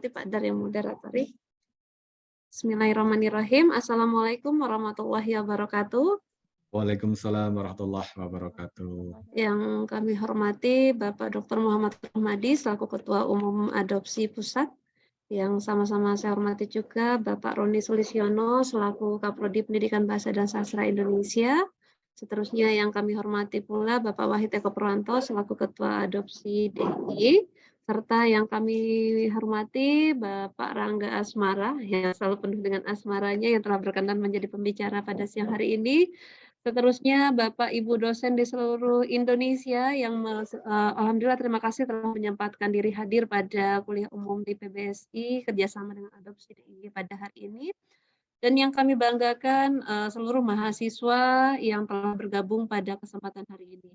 mengikuti Pak Dar yang moderatori. Bismillahirrahmanirrahim. Assalamualaikum warahmatullahi wabarakatuh. Waalaikumsalam warahmatullahi wabarakatuh. Yang kami hormati Bapak Dr. Muhammad Rahmadi selaku Ketua Umum Adopsi Pusat. Yang sama-sama saya hormati juga Bapak Roni Sulistiono selaku Kaprodi Pendidikan Bahasa dan Sastra Indonesia. Seterusnya yang kami hormati pula Bapak Wahid Eko Purwanto selaku Ketua Adopsi DIY, serta yang kami hormati Bapak Rangga Asmara yang selalu penuh dengan asmaranya yang telah berkenan menjadi pembicara pada siang hari ini. Seterusnya Bapak Ibu dosen di seluruh Indonesia yang alhamdulillah terima kasih telah menyempatkan diri hadir pada kuliah umum di PBSI kerjasama dengan Adopsi DIY pada hari ini. Dan yang kami banggakan seluruh mahasiswa yang telah bergabung pada kesempatan hari ini.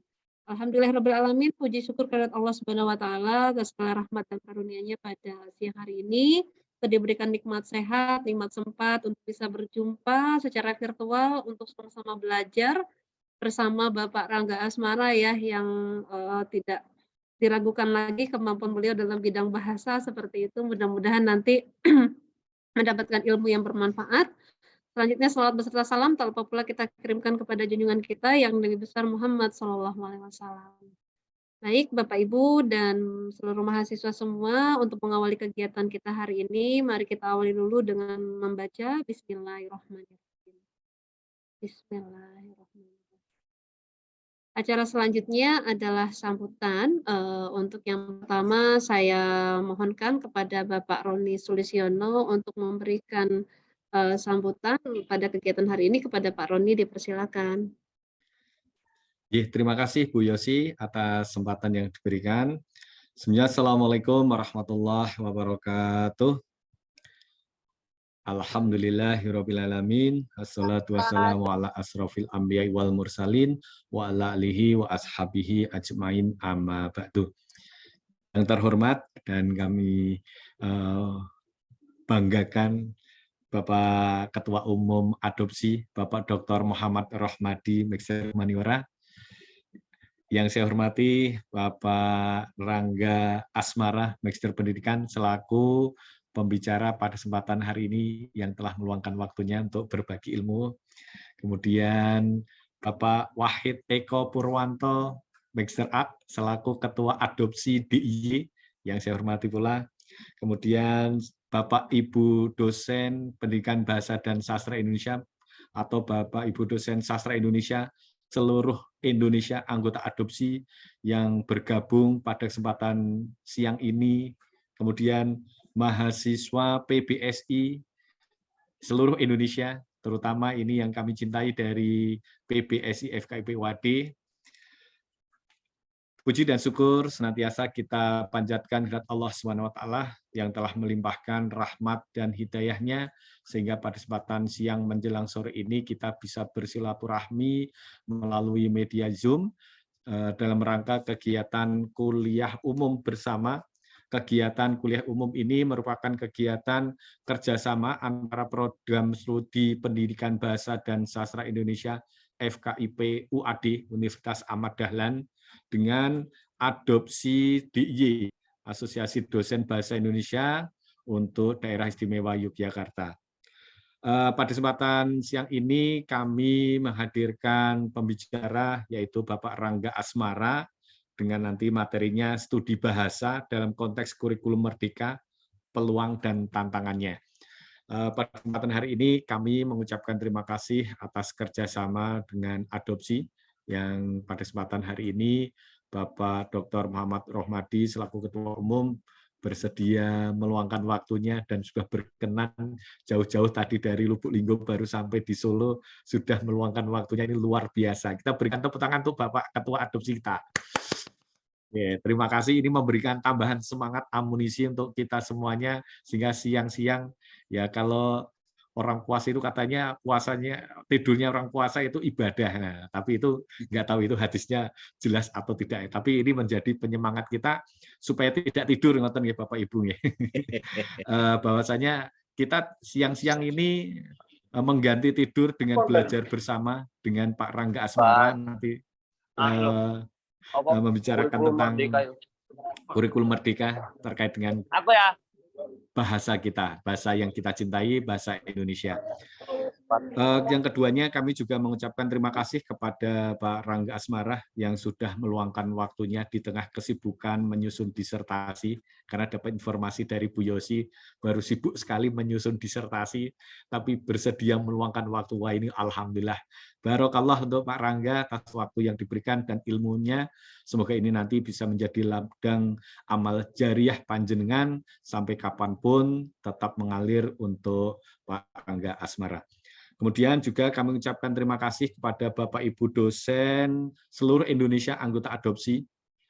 Alhamdulillahirabbil alamin, puji syukur kehadirat Allah Subhanahu wa taala atas segala rahmat dan karunia-Nya pada siang hari ini. Kita diberikan nikmat sehat, nikmat sempat untuk bisa berjumpa secara virtual untuk sama-sama belajar bersama Bapak Rangga Asmara ya yang tidak diragukan lagi kemampuan beliau dalam bidang bahasa seperti itu. Mudah-mudahan nanti mendapatkan ilmu yang bermanfaat. Selanjutnya salawat beserta salam tak lupa pula kita kirimkan kepada junjungan kita yang Nabi besar Muhammad SAW. Baik Bapak Ibu dan seluruh mahasiswa semua, untuk mengawali kegiatan kita hari ini, mari kita awali dulu dengan membaca Bismillahirrahmanirrahim. Bismillahirrahmanirrahim. Acara selanjutnya adalah sambutan. Untuk yang pertama saya mohonkan kepada Bapak Roni Sulistiono untuk memberikan sambutan pada kegiatan hari ini. Kepada Pak Roni dipersilakan. Terima kasih Bu Yosi atas kesempatan yang diberikan. Assalamualaikum warahmatullahi wabarakatuh. Alhamdulillahirrabbilalamin. Assalatu wassalamu ala asrofil anbiya wal mursalin wa ala alihi wa ashabihi ajmain amma ba'du. Yang terhormat dan kami banggakan Bapak Ketua Umum Adopsi, Bapak Dr. Muhammad Rahmadi Magister Humaniora. Yang saya hormati Bapak Rangga Asmara, Magister Pendidikan, selaku pembicara pada kesempatan hari ini yang telah meluangkan waktunya untuk berbagi ilmu. Kemudian Bapak Wahid Eko Purwanto, Magister Art, selaku Ketua Adopsi DIY, yang saya hormati pula. Kemudian Bapak Ibu dosen Pendidikan Bahasa dan Sastra Indonesia atau Bapak Ibu dosen Sastra Indonesia seluruh Indonesia anggota adopsi yang bergabung pada kesempatan siang ini, kemudian mahasiswa PBSI seluruh Indonesia, terutama ini yang kami cintai dari PBSI FKIP UAD. Puji dan syukur senantiasa kita panjatkan kepada Allah SWT yang telah melimpahkan rahmat dan hidayahnya, sehingga pada kesempatan siang menjelang sore ini kita bisa bersilaturahmi melalui media Zoom dalam rangka kegiatan kuliah umum bersama. Kegiatan kuliah umum ini merupakan kegiatan kerjasama antara program studi pendidikan bahasa dan sastra Indonesia FKIP UAD Universitas Ahmad Dahlan dengan Adopsi DIY, Asosiasi Dosen Bahasa Indonesia untuk Daerah Istimewa Yogyakarta. Pada kesempatan siang ini kami menghadirkan pembicara yaitu Bapak Rangga Asmara dengan nanti materinya studi bahasa dalam konteks kurikulum merdeka, peluang dan tantangannya. Pada kesempatan hari ini kami mengucapkan terima kasih atas kerjasama dengan Adopsi yang pada kesempatan hari ini Bapak Dr. Muhammad Rahmadi selaku Ketua Umum bersedia meluangkan waktunya dan sudah berkenan jauh-jauh tadi dari Lubuk Linggau baru sampai di Solo sudah meluangkan waktunya, ini luar biasa. Kita berikan tepuk tangan untuk Bapak Ketua Adopsi kita. Terima kasih, ini memberikan tambahan semangat amunisi untuk kita semuanya sehingga siang-siang ya kalau orang puasa itu katanya puasanya tidurnya orang puasa itu ibadah, nah, tapi itu nggak tahu itu hadisnya jelas atau tidak. Tapi ini menjadi penyemangat kita supaya tidak tidur, ngoten ya Bapak Ibu ya. Bahwasanya kita siang-siang ini mengganti tidur dengan belajar bersama dengan Pak Rangga Asmara nanti membicarakan tentang kurikulum merdeka terkait dengan bahasa kita, bahasa yang kita cintai, bahasa Indonesia. Yang keduanya, kami juga mengucapkan terima kasih kepada Pak Rangga Asmara yang sudah meluangkan waktunya di tengah kesibukan menyusun disertasi, karena dapat informasi dari Bu Yosi, baru sibuk sekali menyusun disertasi, tapi bersedia meluangkan waktu. Wah, ini alhamdulillah. Barokallah untuk Pak Rangga atas waktu yang diberikan dan ilmunya. Semoga ini nanti bisa menjadi ladang amal jariah panjenengan sampai kapanpun tetap mengalir untuk Pak Rangga Asmara. Kemudian juga kami mengucapkan terima kasih kepada Bapak Ibu dosen seluruh Indonesia anggota adopsi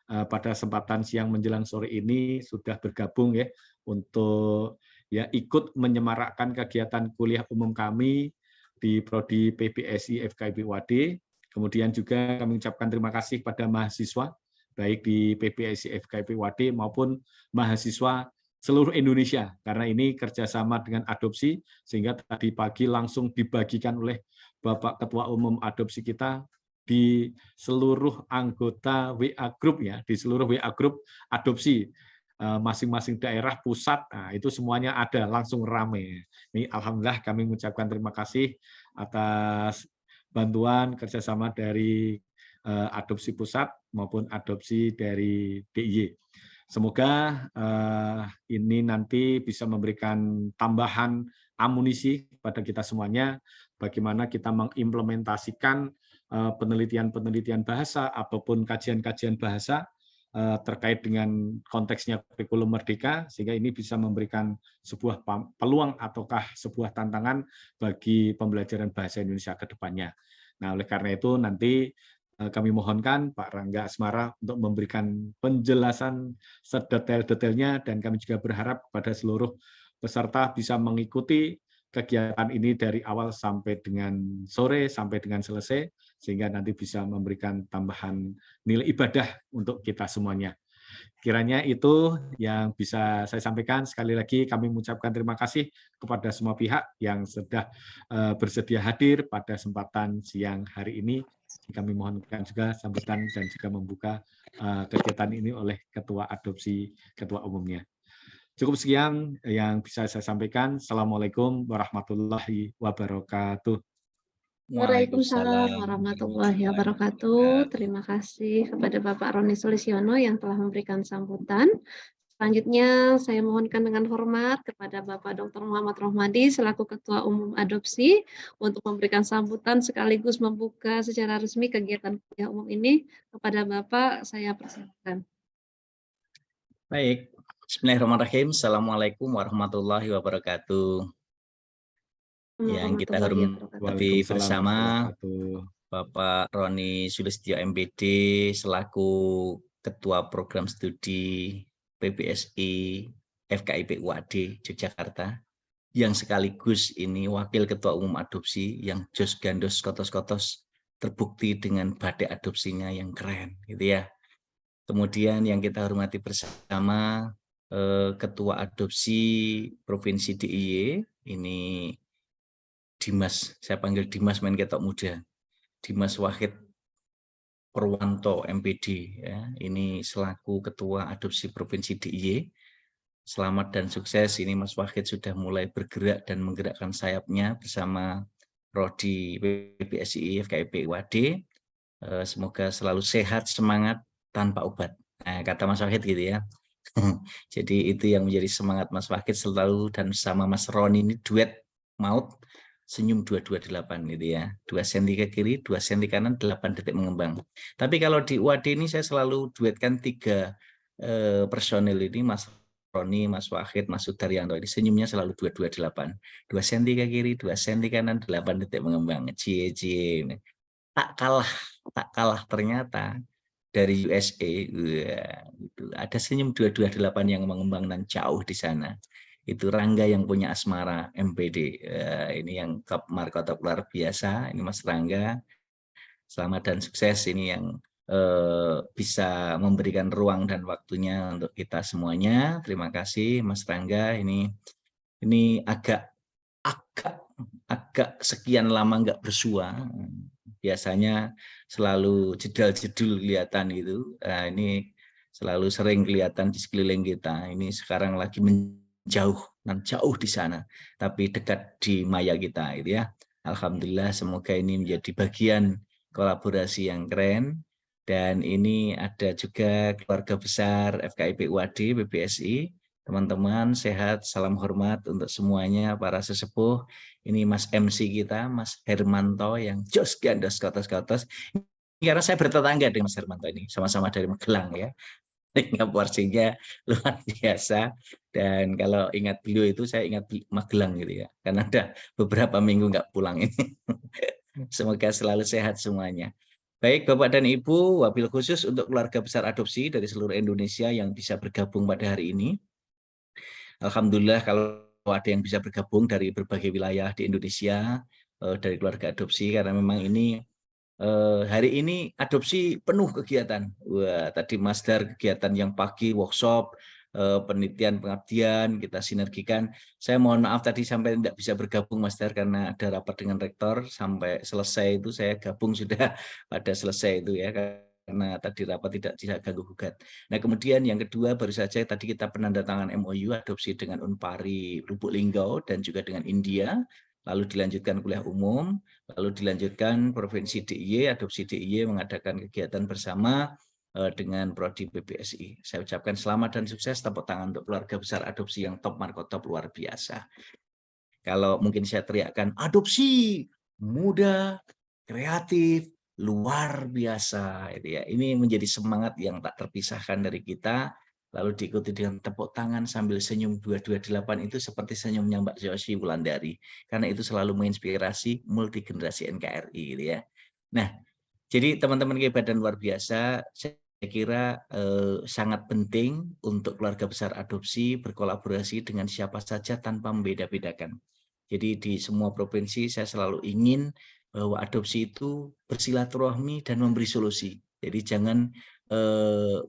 pada kesempatan siang menjelang sore ini sudah bergabung ya untuk ya ikut menyemarakkan kegiatan kuliah umum kami di prodi PPSI FKIP UAD. Kemudian juga kami mengucapkan terima kasih kepada mahasiswa baik di PPSI FKIP UAD maupun mahasiswa seluruh Indonesia, karena ini kerjasama dengan adopsi, sehingga tadi pagi langsung dibagikan oleh Bapak Ketua Umum Adopsi kita di seluruh anggota WA Group ya, di seluruh WA Group adopsi masing-masing daerah pusat, nah, itu semuanya ada, langsung rame. Ini alhamdulillah kami mengucapkan terima kasih atas bantuan kerjasama dari adopsi pusat maupun adopsi dari DIY. Semoga ini nanti bisa memberikan tambahan amunisi kepada kita semuanya, bagaimana kita mengimplementasikan penelitian-penelitian bahasa ataupun kajian-kajian bahasa terkait dengan konteksnya kurikulum merdeka, sehingga ini bisa memberikan sebuah peluang ataukah sebuah tantangan bagi pembelajaran bahasa Indonesia ke depannya. Nah, oleh karena itu nanti kami mohonkan Pak Rangga Asmara untuk memberikan penjelasan sedetail-detailnya, dan kami juga berharap kepada seluruh peserta bisa mengikuti kegiatan ini dari awal sampai dengan sore, sampai dengan selesai, sehingga nanti bisa memberikan tambahan nilai ibadah untuk kita semuanya. Kiranya itu yang bisa saya sampaikan. Sekali lagi kami mengucapkan terima kasih kepada semua pihak yang sudah bersedia hadir pada kesempatan siang hari ini. Kami mohonkan juga sambutan dan juga membuka kegiatan ini oleh Ketua Adopsi, Ketua Umumnya. Cukup sekian yang bisa saya sampaikan. Assalamualaikum warahmatullahi wabarakatuh. Waalaikumsalam warahmatullahi wabarakatuh. Terima kasih kepada Bapak Roni Sulistiono yang telah memberikan sambutan. Selanjutnya saya mohonkan dengan hormat kepada Bapak Dr. Muhammad Rohmadi selaku Ketua Umum Adopsi untuk memberikan sambutan sekaligus membuka secara resmi kegiatan kuliah umum ini. Kepada Bapak saya persilakan. Baik, Bismillahirrahmanirrahim. Assalamualaikum warahmatullahi wabarakatuh. Yang kita hormati bersama Bapak Roni Sulistyo MPD selaku Ketua Program Studi PPSI FKIP UAD Yogyakarta, yang sekaligus ini Wakil Ketua Umum Adopsi yang jos gandos kotos-kotos terbukti dengan badai adopsinya yang keren, gitu ya. Kemudian yang kita hormati bersama Ketua Adopsi Provinsi DIY, ini Dimas, saya panggil Dimas main ketok muda, Dimas Wahid Purwanto MPD, ya, ini selaku Ketua Adopsi Provinsi DIY. Selamat dan sukses, ini Mas Wahid sudah mulai bergerak dan menggerakkan sayapnya bersama Prodi PPSI FKIP UAD. Semoga selalu sehat, semangat, tanpa obat. Nah, kata Mas Wahid gitu ya. Jadi itu yang menjadi semangat Mas Wahid selalu, dan sama Mas Roni ini duet maut senyum 228 gitu ya. 2 senti ke kiri, 2 senti kanan, 8 detik mengembang. Tapi kalau di UAD ini saya selalu duetkan 3 personil ini, Mas Roni, Mas Wahid, Mas Sudaryanto, ini senyumnya selalu 228. 2 senti ke kiri, 2 senti kanan, 8 detik mengembang. Cie. Tak kalah ternyata dari USA, itu ada senyum 228 yang mengembang dan jauh di sana. Itu Rangga yang punya asmara MPD. Ini yang markotop luar biasa. Ini Mas Rangga. Selamat dan sukses, ini yang bisa memberikan ruang dan waktunya untuk kita semuanya. Terima kasih Mas Rangga. Ini agak sekian lama nggak bersua. Biasanya selalu jedal-jedul kelihatan itu. Ini selalu sering kelihatan di sekeliling kita. Ini sekarang lagi jauh di sana, tapi dekat di maya kita, gitu ya. Alhamdulillah, semoga ini menjadi bagian kolaborasi yang keren. Dan ini ada juga keluarga besar FKIP UAD BPSI. Teman-teman sehat, salam hormat untuk semuanya, para sesepuh. Ini Mas MC kita, Mas Hermanto yang jos gandos kotos-kotos. Karena saya bertetangga dengan Mas Hermanto ini, sama-sama dari Magelang ya. Sehingga porsinya luar biasa. Dan kalau ingat beliau itu, saya ingat Magelang gitu ya. Karena ada beberapa minggu nggak pulang ini. Semoga selalu sehat semuanya. Baik Bapak dan Ibu, wabil khusus untuk keluarga besar adopsi dari seluruh Indonesia yang bisa bergabung pada hari ini. Alhamdulillah kalau ada yang bisa bergabung dari berbagai wilayah di Indonesia, dari keluarga adopsi, karena memang ini hari ini adopsi penuh kegiatan. Wah, tadi Mas Dar kegiatan yang pagi workshop, penelitian pengabdian kita sinergikan. Saya mohon maaf tadi sampai tidak bisa bergabung Mas Dar karena ada rapat dengan rektor sampai selesai itu saya gabung sudah pada selesai itu ya karena tadi rapat tidak ganggu gugat. Nah kemudian yang kedua baru saja tadi kita penandatangan MOU adopsi dengan Unpari Lubuk Linggau dan juga dengan India. Lalu dilanjutkan kuliah umum, lalu dilanjutkan Provinsi DIY, adopsi DIY mengadakan kegiatan bersama dengan Prodi BPSI. Saya ucapkan selamat dan sukses, tepuk tangan untuk keluarga besar adopsi yang top markotop luar biasa. Kalau mungkin saya teriakkan, adopsi muda, kreatif, luar biasa. Ini menjadi semangat yang tak terpisahkan dari kita. Lalu diikuti dengan tepuk tangan sambil senyum 228 itu seperti senyumnya Mbak Joshi Wulandari. Karena itu selalu menginspirasi multigenerasi NKRI. Gitu ya. Nah, jadi teman-teman kehebat dan luar biasa, saya kira sangat penting untuk keluarga besar adopsi berkolaborasi dengan siapa saja tanpa membeda-bedakan. Jadi di semua provinsi saya selalu ingin bahwa adopsi itu bersilaturahmi dan memberi solusi. Jadi jangan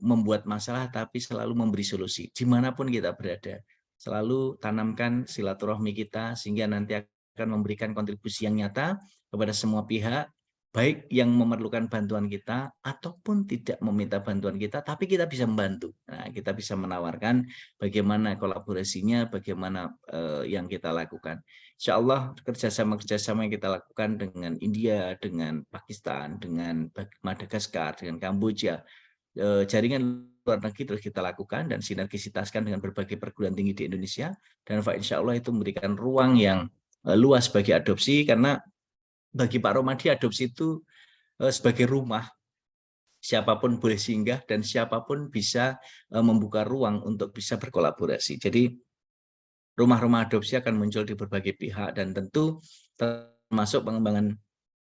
membuat masalah tapi selalu memberi solusi dimanapun kita berada. Selalu tanamkan silaturahmi kita sehingga nanti akan memberikan kontribusi yang nyata kepada semua pihak, baik yang memerlukan bantuan kita ataupun tidak meminta bantuan kita, tapi kita bisa membantu. Nah, kita bisa menawarkan bagaimana kolaborasinya, bagaimana yang kita lakukan. Insya Allah kerjasama yang kita lakukan dengan India, dengan Pakistan, dengan Madagaskar, dengan Kamboja, jaringan luar negeri terus kita lakukan dan sinergisitaskan dengan berbagai perguruan tinggi di Indonesia, dan insya Allah itu memberikan ruang yang luas bagi adopsi, karena bagi Pak Romadi adopsi itu sebagai rumah, siapapun boleh singgah dan siapapun bisa membuka ruang untuk bisa berkolaborasi. Jadi rumah-rumah adopsi akan muncul di berbagai pihak dan tentu termasuk pengembangan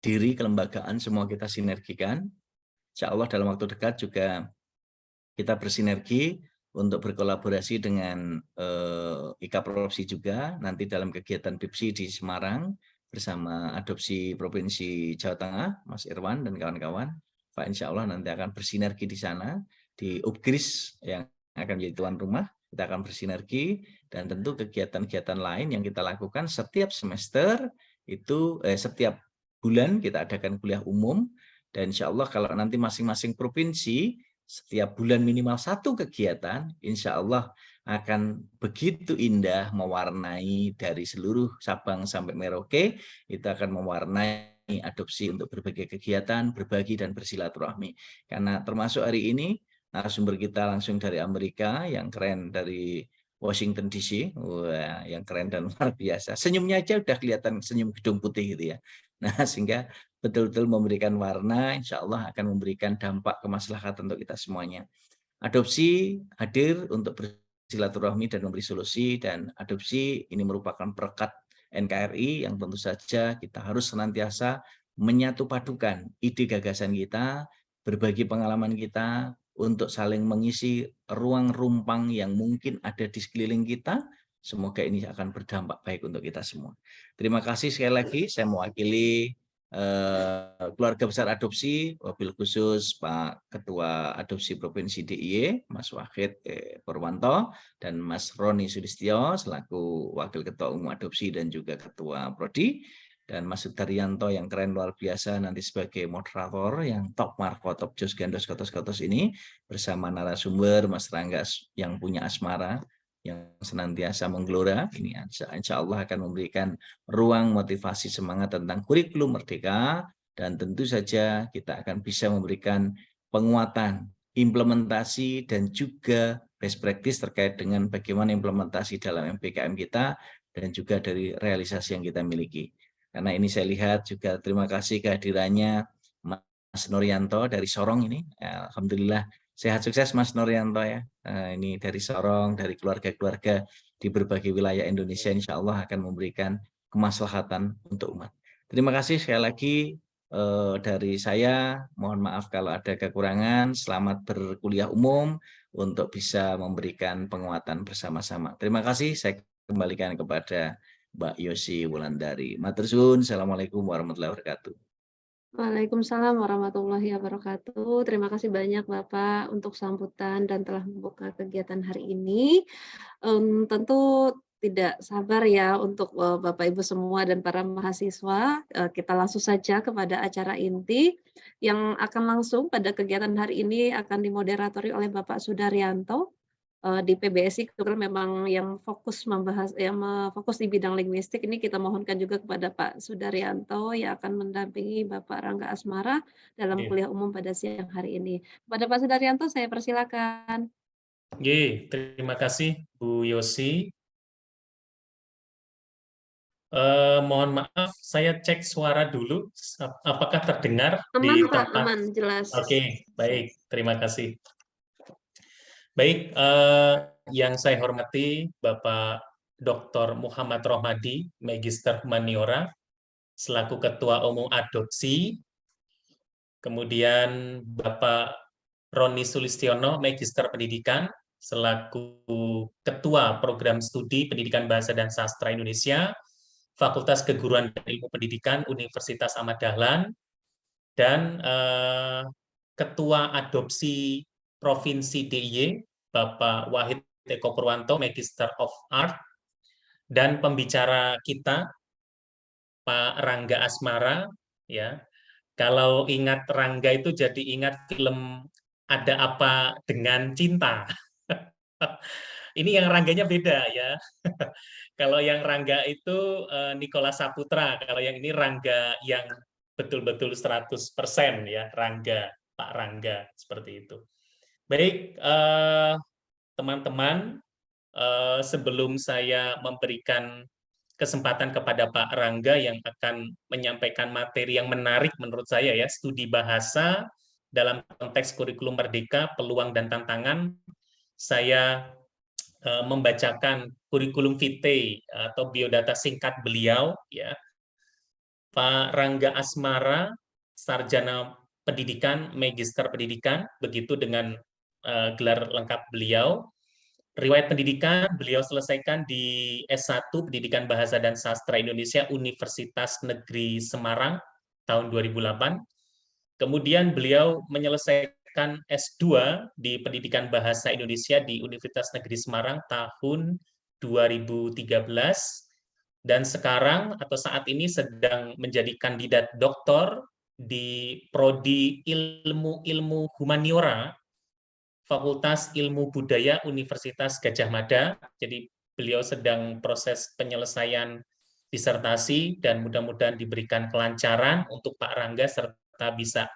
diri, kelembagaan, semua kita sinergikan. Insya Allah dalam waktu dekat juga kita bersinergi untuk berkolaborasi dengan IKA Provinsi juga, nanti dalam kegiatan BIPSI di Semarang bersama Adopsi Provinsi Jawa Tengah, Mas Irwan dan kawan-kawan. Pak insya Allah nanti akan bersinergi di sana, di UPGRIS yang akan menjadi tuan rumah, kita akan bersinergi, dan tentu kegiatan-kegiatan lain yang kita lakukan setiap semester, itu setiap bulan kita adakan kuliah umum, dan insya Allah kalau nanti masing-masing provinsi setiap bulan minimal satu kegiatan, insya Allah akan begitu indah mewarnai dari seluruh Sabang sampai Merauke, itu akan mewarnai adopsi untuk berbagai kegiatan, berbagi dan bersilaturahmi. Karena termasuk hari ini, narasumber kita langsung dari Amerika, yang keren dari Washington DC, wah, yang keren dan luar biasa. Senyumnya aja udah kelihatan senyum gedung putih gitu ya. Nah, sehingga betul-betul memberikan warna, insya Allah akan memberikan dampak kemaslahatan untuk kita semuanya. Adopsi hadir untuk bersilaturahmi dan memberi solusi, dan adopsi ini merupakan perekat NKRI yang tentu saja kita harus senantiasa menyatu padukan ide gagasan kita, berbagi pengalaman kita, untuk saling mengisi ruang rumpang yang mungkin ada di sekeliling kita. Semoga ini akan berdampak baik untuk kita semua. Terima kasih sekali lagi, saya mewakili keluarga besar adopsi, wabil khusus Pak Ketua Adopsi Provinsi DIY, Mas Wahid Purwanto, dan Mas Roni Sudistyo selaku Wakil Ketua Umum Adopsi dan juga Ketua Prodi, dan Mas Sudaryanto yang keren luar biasa nanti sebagai moderator yang top markotop jos gandos kotos-kotos ini, bersama narasumber Mas Rangga yang punya asmara, yang senantiasa menggelora ini insya Allah akan memberikan ruang motivasi semangat tentang kurikulum merdeka, dan tentu saja kita akan bisa memberikan penguatan, implementasi, dan juga best practice terkait dengan bagaimana implementasi dalam MPKM kita dan juga dari realisasi yang kita miliki. Karena ini saya lihat juga terima kasih kehadirannya Mas Nuryanto dari Sorong ini. Alhamdulillah sehat sukses Mas Nuryanto ya. Ini dari Sorong, dari keluarga-keluarga di berbagai wilayah Indonesia, insya Allah akan memberikan kemaslahatan untuk umat. Terima kasih sekali lagi dari saya. Mohon maaf kalau ada kekurangan. Selamat berkuliah umum untuk bisa memberikan penguatan bersama-sama. Terima kasih. Saya kembalikan kepada Mbak Yosi Wulandari. Matur suwun. Assalamualaikum warahmatullahi wabarakatuh. Waalaikumsalam warahmatullahi wabarakatuh. Terima kasih banyak Bapak untuk sambutan dan telah membuka kegiatan hari ini. Tentu tidak sabar ya untuk Bapak Ibu semua dan para mahasiswa. Kita langsung saja kepada acara inti yang akan langsung pada kegiatan hari ini akan dimoderatori oleh Bapak Sudaryanto. Di PBSI kebetulan memang yang fokus membahas fokus di bidang linguistik ini kita mohonkan juga kepada Pak Sudaryanto yang akan mendampingi Bapak Rangga Asmara dalam kuliah umum pada siang hari ini. Kepada Pak Sudaryanto saya persilakan. Terima kasih Bu Yosi. Mohon maaf, saya cek suara dulu. Apakah terdengar di tempat? Aman, jelas. Oke, baik. Terima kasih. Baik, yang saya hormati Bapak Dr. Muhammad Rohmadi, Magister Humaniora, selaku Ketua Umum Adopsi. Kemudian Bapak Roni Sulistiono, Magister Pendidikan, selaku Ketua Program Studi Pendidikan Bahasa dan Sastra Indonesia, Fakultas Keguruan dan Ilmu Pendidikan Universitas Ahmad Dahlan, dan Ketua Adopsi Provinsi DIY, Bapak Wahid Eko Purwanto, Magister of Art, dan pembicara kita, Pak Rangga Asmara. Ya, kalau ingat Rangga itu jadi ingat film Ada Apa Dengan Cinta. Ini yang Rangganya beda ya. Kalau yang Rangga itu Nikola Saputra, kalau yang ini Rangga yang betul-betul 100% ya, Rangga, Pak Rangga, seperti itu. Baik, teman-teman, sebelum saya memberikan kesempatan kepada Pak Rangga yang akan menyampaikan materi yang menarik menurut saya ya, studi bahasa dalam konteks kurikulum merdeka, peluang dan tantangan, saya membacakan kurikulum vitae atau biodata singkat beliau ya. Pak Rangga Asmara, sarjana pendidikan, magister pendidikan, begitu dengan gelar lengkap beliau. Riwayat pendidikan beliau selesaikan di S1 Pendidikan Bahasa dan Sastra Indonesia Universitas Negeri Semarang tahun 2008. Kemudian beliau menyelesaikan S2 di Pendidikan Bahasa Indonesia di Universitas Negeri Semarang tahun 2013, dan sekarang atau saat ini sedang menjadi kandidat doktor di Prodi Ilmu Humaniora Fakultas Ilmu Budaya Universitas Gadjah Mada. Jadi beliau sedang proses penyelesaian disertasi dan mudah-mudahan diberikan kelancaran untuk Pak Rangga serta bisa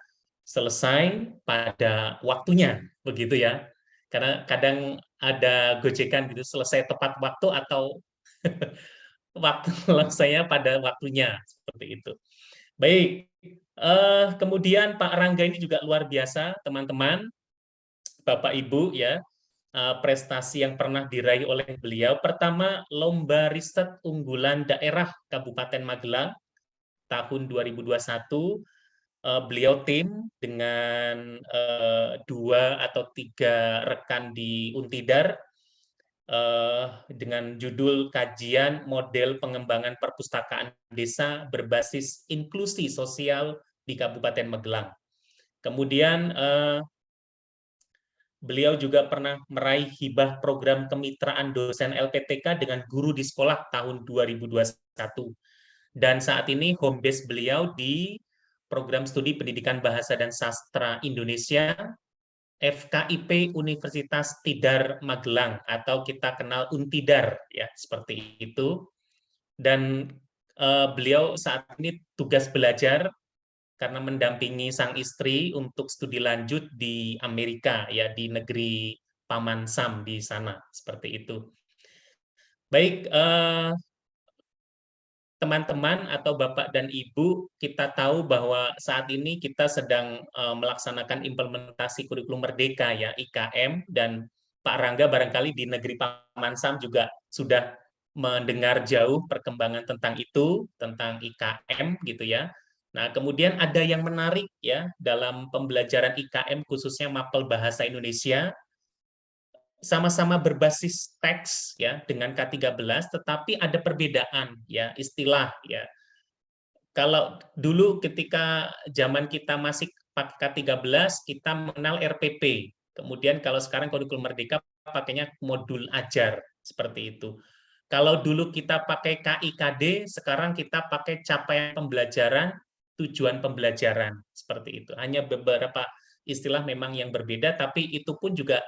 selesai pada waktunya, begitu ya. Karena kadang ada gojekan gitu, selesai tepat waktu atau waktu selesainya pada waktunya, seperti itu. Baik, kemudian Pak Rangga ini juga luar biasa, teman-teman, Bapak Ibu ya, prestasi yang pernah diraih oleh beliau. Pertama, Lomba Riset Unggulan Daerah Kabupaten Magelang tahun 2021. Beliau tim dengan 2 atau 3 rekan di Untidar dengan judul Kajian Model Pengembangan Perpustakaan Desa Berbasis Inklusi Sosial di Kabupaten Magelang. Kemudian beliau juga pernah meraih hibah program kemitraan dosen LPTK dengan guru di sekolah tahun 2021. Dan saat ini home base beliau di Program Studi Pendidikan Bahasa dan Sastra Indonesia FKIP Universitas Tidar Magelang atau kita kenal Untidar ya, seperti itu. Dan beliau saat ini tugas belajar karena mendampingi sang istri untuk studi lanjut di Amerika ya, di negeri Paman Sam di sana, seperti itu. Baik, teman-teman atau Bapak dan Ibu, kita tahu bahwa saat ini kita sedang melaksanakan implementasi kurikulum merdeka ya, IKM, dan Pak Rangga barangkali di negeri Paman Sam juga sudah mendengar jauh perkembangan tentang itu, tentang IKM gitu ya. Nah, kemudian ada yang menarik ya dalam pembelajaran IKM khususnya mapel bahasa Indonesia, sama-sama berbasis teks ya dengan K13, tetapi ada perbedaan ya istilah ya. Kalau dulu ketika zaman kita masih pakai K13, kita mengenal RPP. Kemudian kalau sekarang kurikulum merdeka pakainya modul ajar seperti itu. Kalau dulu kita pakai KIKD, sekarang kita pakai capaian pembelajaran, tujuan pembelajaran seperti itu. Hanya beberapa istilah memang yang berbeda, tapi itu pun juga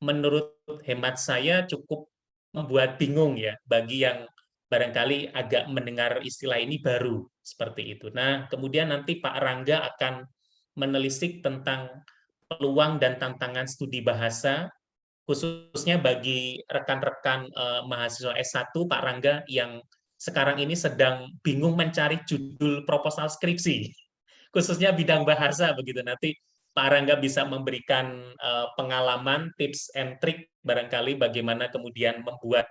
menurut hemat saya cukup membuat bingung ya bagi yang barangkali agak mendengar istilah ini baru seperti itu. Nah, kemudian nanti Pak Rangga akan menelisik tentang peluang dan tantangan studi bahasa khususnya bagi rekan-rekan mahasiswa S1 Pak Rangga yang sekarang ini sedang bingung mencari judul proposal skripsi khususnya bidang bahasa begitu. Nanti Pak Rangga bisa memberikan pengalaman, tips and trik barangkali bagaimana kemudian membuat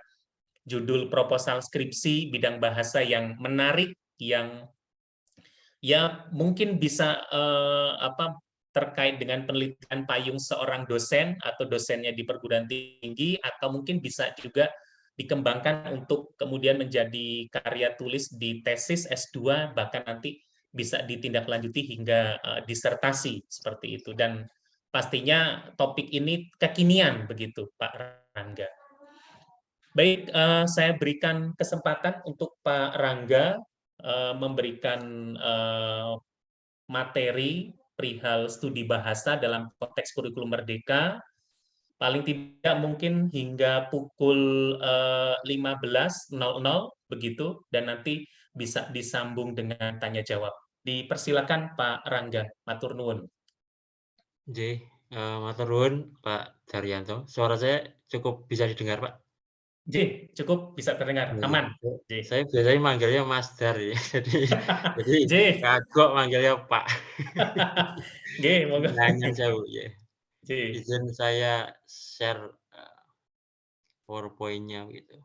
judul proposal skripsi bidang bahasa yang menarik, yang ya mungkin bisa terkait dengan penelitian payung seorang dosen atau dosennya di perguruan tinggi, atau mungkin bisa juga dikembangkan untuk kemudian menjadi karya tulis di tesis S2, bahkan nanti bisa ditindaklanjuti hingga disertasi seperti itu. Dan pastinya topik ini kekinian begitu Pak Rangga. Baik, saya berikan kesempatan untuk Pak Rangga memberikan materi perihal studi bahasa dalam konteks kurikulum merdeka, paling tidak mungkin hingga pukul 15.00 begitu, dan nanti bisa disambung dengan tanya jawab. Dipersilakan Pak Rangga, matur nuwun. Matur nuwun Pak Daryanto. Suara saya cukup bisa didengar, Pak? Cukup bisa terdengar, aman. Saya biasanya manggilnya Mas Dar ya, jadi kagok manggilnya Pak. Jangan jauh ya. Izin saya share PowerPoint-nya gitu.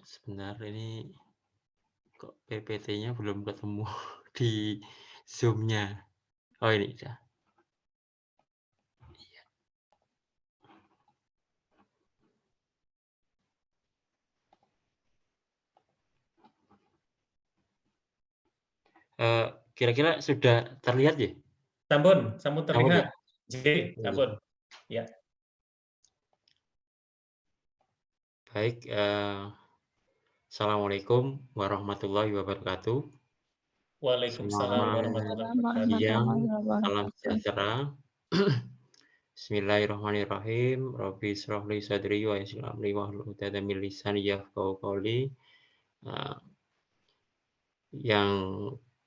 Sebentar, ini kok PPT-nya belum ketemu di Zoom-nya. Oh, ini udah. Kira-kira sudah terlihat ya? Sampun terlihat. Sampun. Ya. Baik, Assalamualaikum warahmatullahi wabarakatuh. Waalaikumsalam warahmatullahi wabarakatuh. Salam sejahtera. Bismillahirrahmanirrahim. Rabbi shrah li sadri wa yassir li amri wahlul 'uqdatam min lisani yafqahu qawli. Yang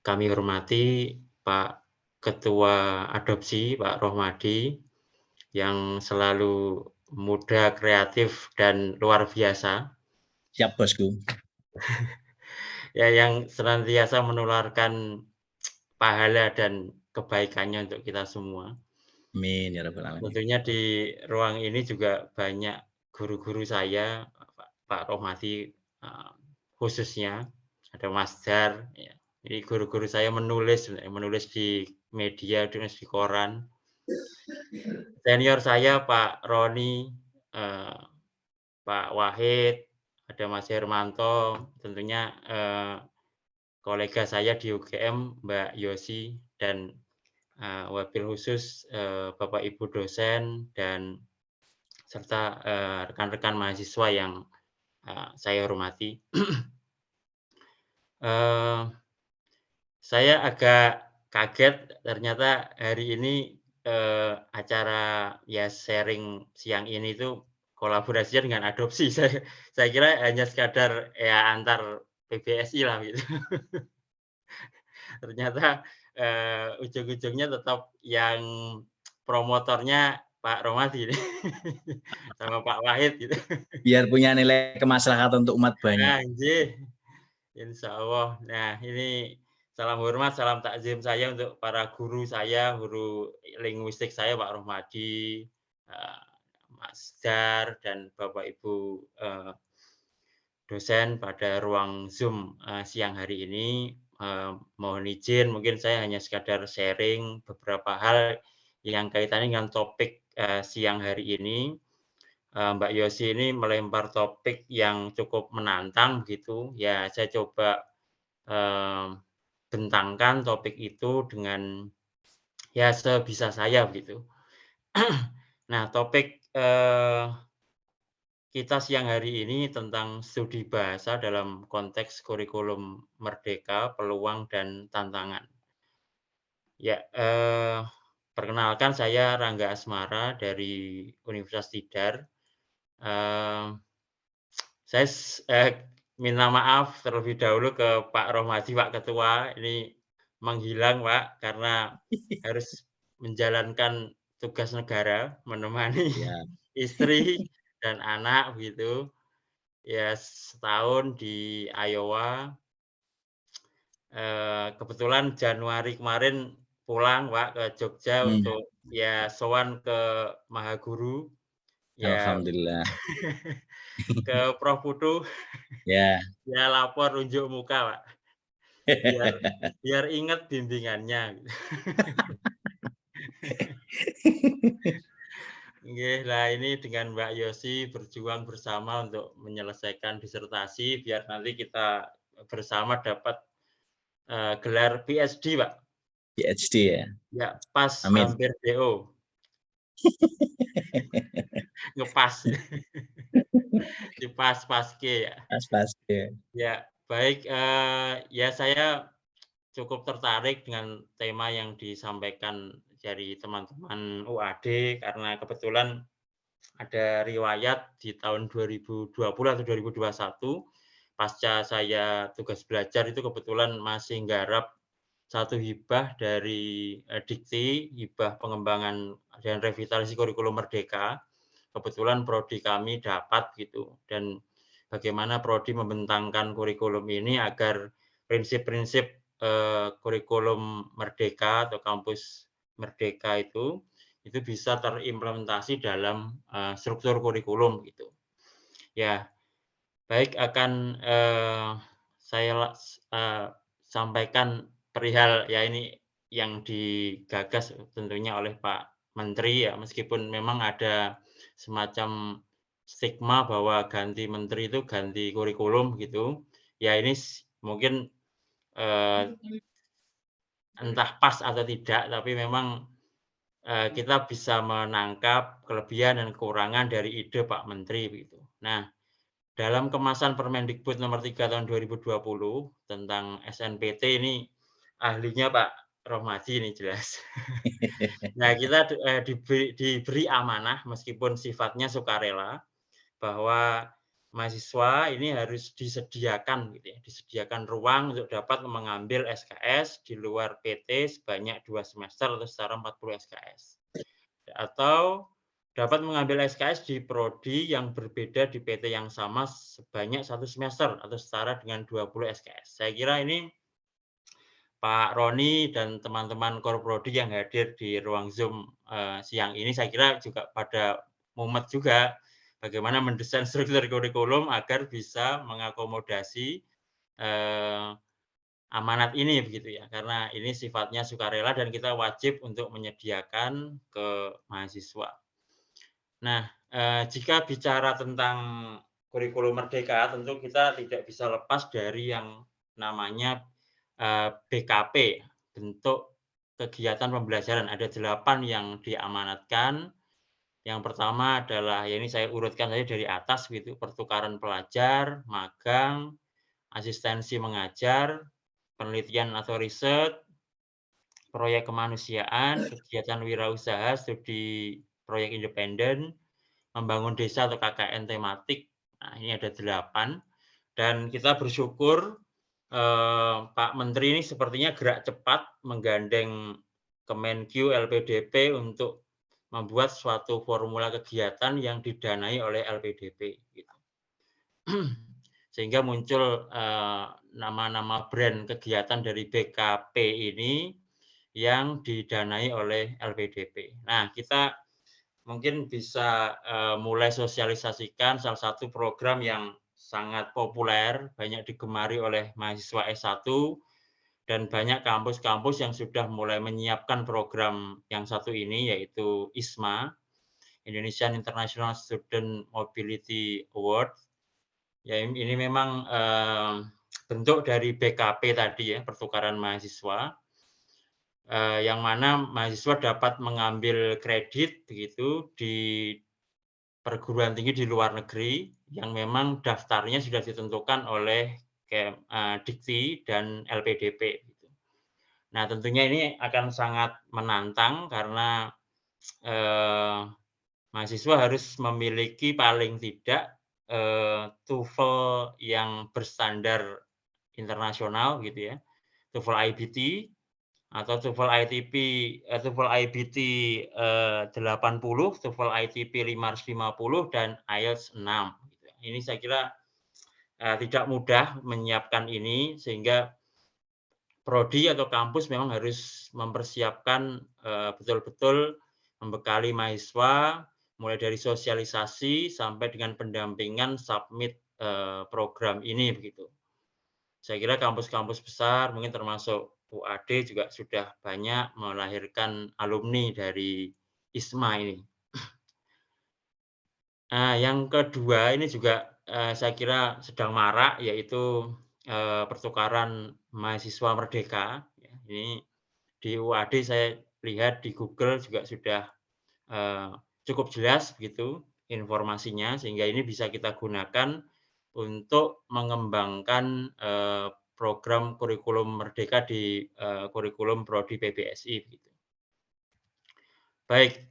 kami hormati Pak Ketua Adopsi, Pak Rohmadi, yang selalu muda, kreatif, dan luar biasa. Siap, Bosku. Ya, yang senantiasa menularkan pahala dan kebaikannya untuk kita semua. Amin ya rabbal alamin. Tentunya di ruang ini juga banyak guru-guru saya, Pak Rohmadi khususnya, ada Mas Dar. Ya. Jadi guru-guru saya menulis di media, di koran. senior saya Pak Roni, Pak Wahid, ada Mas Hermanto, tentunya kolega saya di UGM Mbak Yosi, dan wabil khusus Bapak Ibu dosen dan serta rekan-rekan mahasiswa yang saya hormati. Saya agak kaget ternyata hari ini acara ya sharing siang ini itu kolaborasinya dengan adopsi. Saya kira hanya sekadar ya antar PBSI lah gitu. Ternyata ujung-ujungnya tetap yang promotornya Pak Romadi sama Pak Wahid gitu. Biar punya nilai kemaslahatan untuk umat banyak. Anjir. Insya Allah. Nah, ini salam hormat, salam takzim saya untuk para guru saya, guru linguistik saya Pak Romadi, Mas Dar, dan Bapak Ibu dosen pada ruang Zoom siang hari ini. Mohon izin, mungkin saya hanya sekadar sharing beberapa hal yang kaitannya dengan topik siang hari ini. Mbak Yosi ini melempar topik yang cukup menantang begitu. Ya, saya coba bentangkan topik itu dengan ya sebisa saya begitu. Nah, topik kita siang hari ini tentang studi bahasa dalam konteks kurikulum merdeka, peluang dan tantangan. Ya, perkenalkan saya Rangga Asmara dari Universitas Tidar. Saya minta maaf terlebih dahulu ke Pak Romadi, Pak Ketua, ini menghilang Pak karena harus menjalankan tugas negara, menemani istri dan anak begitu. Ya, setahun di Iowa. Kebetulan Januari kemarin pulang Pak ke Jogja untuk ya sowan ke Mahaguru. Ya, Alhamdulillah. ke Prof Putu. Ya. Ya lapor unjuk muka Pak. Biar ingat bimbingannya. Nah ini dengan Mbak Yosi berjuang bersama untuk menyelesaikan disertasi biar nanti kita bersama dapat gelar PhD Pak. PhD ya. Ya pas. Amin. Hampir DO. Ngepas. Dipas paske ya. Pas paske. Ya baik, ya saya cukup tertarik dengan tema yang disampaikan dari teman-teman UAD karena kebetulan ada riwayat di tahun 2020 atau 2021 pasca saya tugas belajar itu kebetulan masih nggarap satu hibah dari Dikti, hibah pengembangan dan revitalisasi kurikulum merdeka. Kebetulan prodi kami dapat gitu, dan bagaimana prodi membentangkan kurikulum ini agar prinsip-prinsip kurikulum merdeka atau kampus merdeka itu bisa terimplementasi dalam struktur kurikulum gitu. Ya, baik akan saya sampaikan perihal ya ini yang digagas tentunya oleh Pak Menteri ya, meskipun memang ada semacam stigma bahwa ganti menteri itu ganti kurikulum gitu. Ya ini mungkin entah pas atau tidak, tapi memang kita bisa menangkap kelebihan dan kekurangan dari ide Pak Menteri begitu. Nah, dalam kemasan Permendikbud nomor 3 tahun 2020 tentang SNPT ini ahlinya Pak Romadi ini jelas. Nah, kita diberi amanah meskipun sifatnya sukarela bahwa mahasiswa ini harus disediakan gitu ya, disediakan ruang untuk dapat mengambil SKS di luar PT sebanyak 2 semester atau setara 40 SKS. Atau dapat mengambil SKS di prodi yang berbeda di PT yang sama sebanyak 1 semester atau setara dengan 20 SKS. Saya kira ini Pak Roni dan teman-teman Korprodi yang hadir di ruang Zoom siang ini saya kira juga pada mumet juga bagaimana mendesain struktur kurikulum agar bisa mengakomodasi amanat ini begitu ya, karena ini sifatnya sukarela dan kita wajib untuk menyediakan ke mahasiswa. Nah, jika bicara tentang kurikulum merdeka, tentu kita tidak bisa lepas dari yang namanya BKP, bentuk kegiatan pembelajaran. Ada 8 yang diamanatkan. Yang pertama adalah, ya ini saya urutkan saja dari atas gitu, pertukaran pelajar, magang, asistensi mengajar, penelitian atau riset, proyek kemanusiaan, kegiatan wirausaha, studi proyek independen, membangun desa atau KKN tematik. Nah, ini ada 8. Dan kita bersyukur Pak Menteri ini sepertinya gerak cepat menggandeng Kemenkyu LPDP untuk membuat suatu formula kegiatan yang didanai oleh LPDP. Gitu. Sehingga muncul nama-nama brand kegiatan dari BKP ini yang didanai oleh LPDP. Nah, kita mungkin bisa mulai sosialisasikan salah satu program yang sangat populer, banyak digemari oleh mahasiswa S1, dan banyak kampus-kampus yang sudah mulai menyiapkan program yang satu ini, yaitu ISMA, Indonesian International Student Mobility Award. Ya, ini memang bentuk dari BKP tadi ya, pertukaran mahasiswa, yang mana mahasiswa dapat mengambil kredit begitu di perguruan tinggi di luar negeri yang memang daftarnya sudah ditentukan oleh Dikti dan LPDP. Nah, tentunya ini akan sangat menantang karena mahasiswa harus memiliki paling tidak TOEFL yang berstandar internasional gitu ya, TOEFL IBT atau TOEFL ITP, TOEFL IBT 80, TOEFL ITP 550 dan IELTS 6. Ini saya kira tidak mudah menyiapkan ini, sehingga prodi atau kampus memang harus mempersiapkan betul-betul membekali mahasiswa mulai dari sosialisasi sampai dengan pendampingan submit program ini begitu. Saya kira kampus-kampus besar mungkin termasuk UAD juga sudah banyak melahirkan alumni dari ISMA ini. Nah, yang kedua ini juga saya kira sedang marak, yaitu pertukaran mahasiswa merdeka. Ini di UAD saya lihat di Google juga sudah cukup jelas begitu informasinya, sehingga ini bisa kita gunakan untuk mengembangkan program kurikulum merdeka di kurikulum prodi PBSI. Gitu. Baik,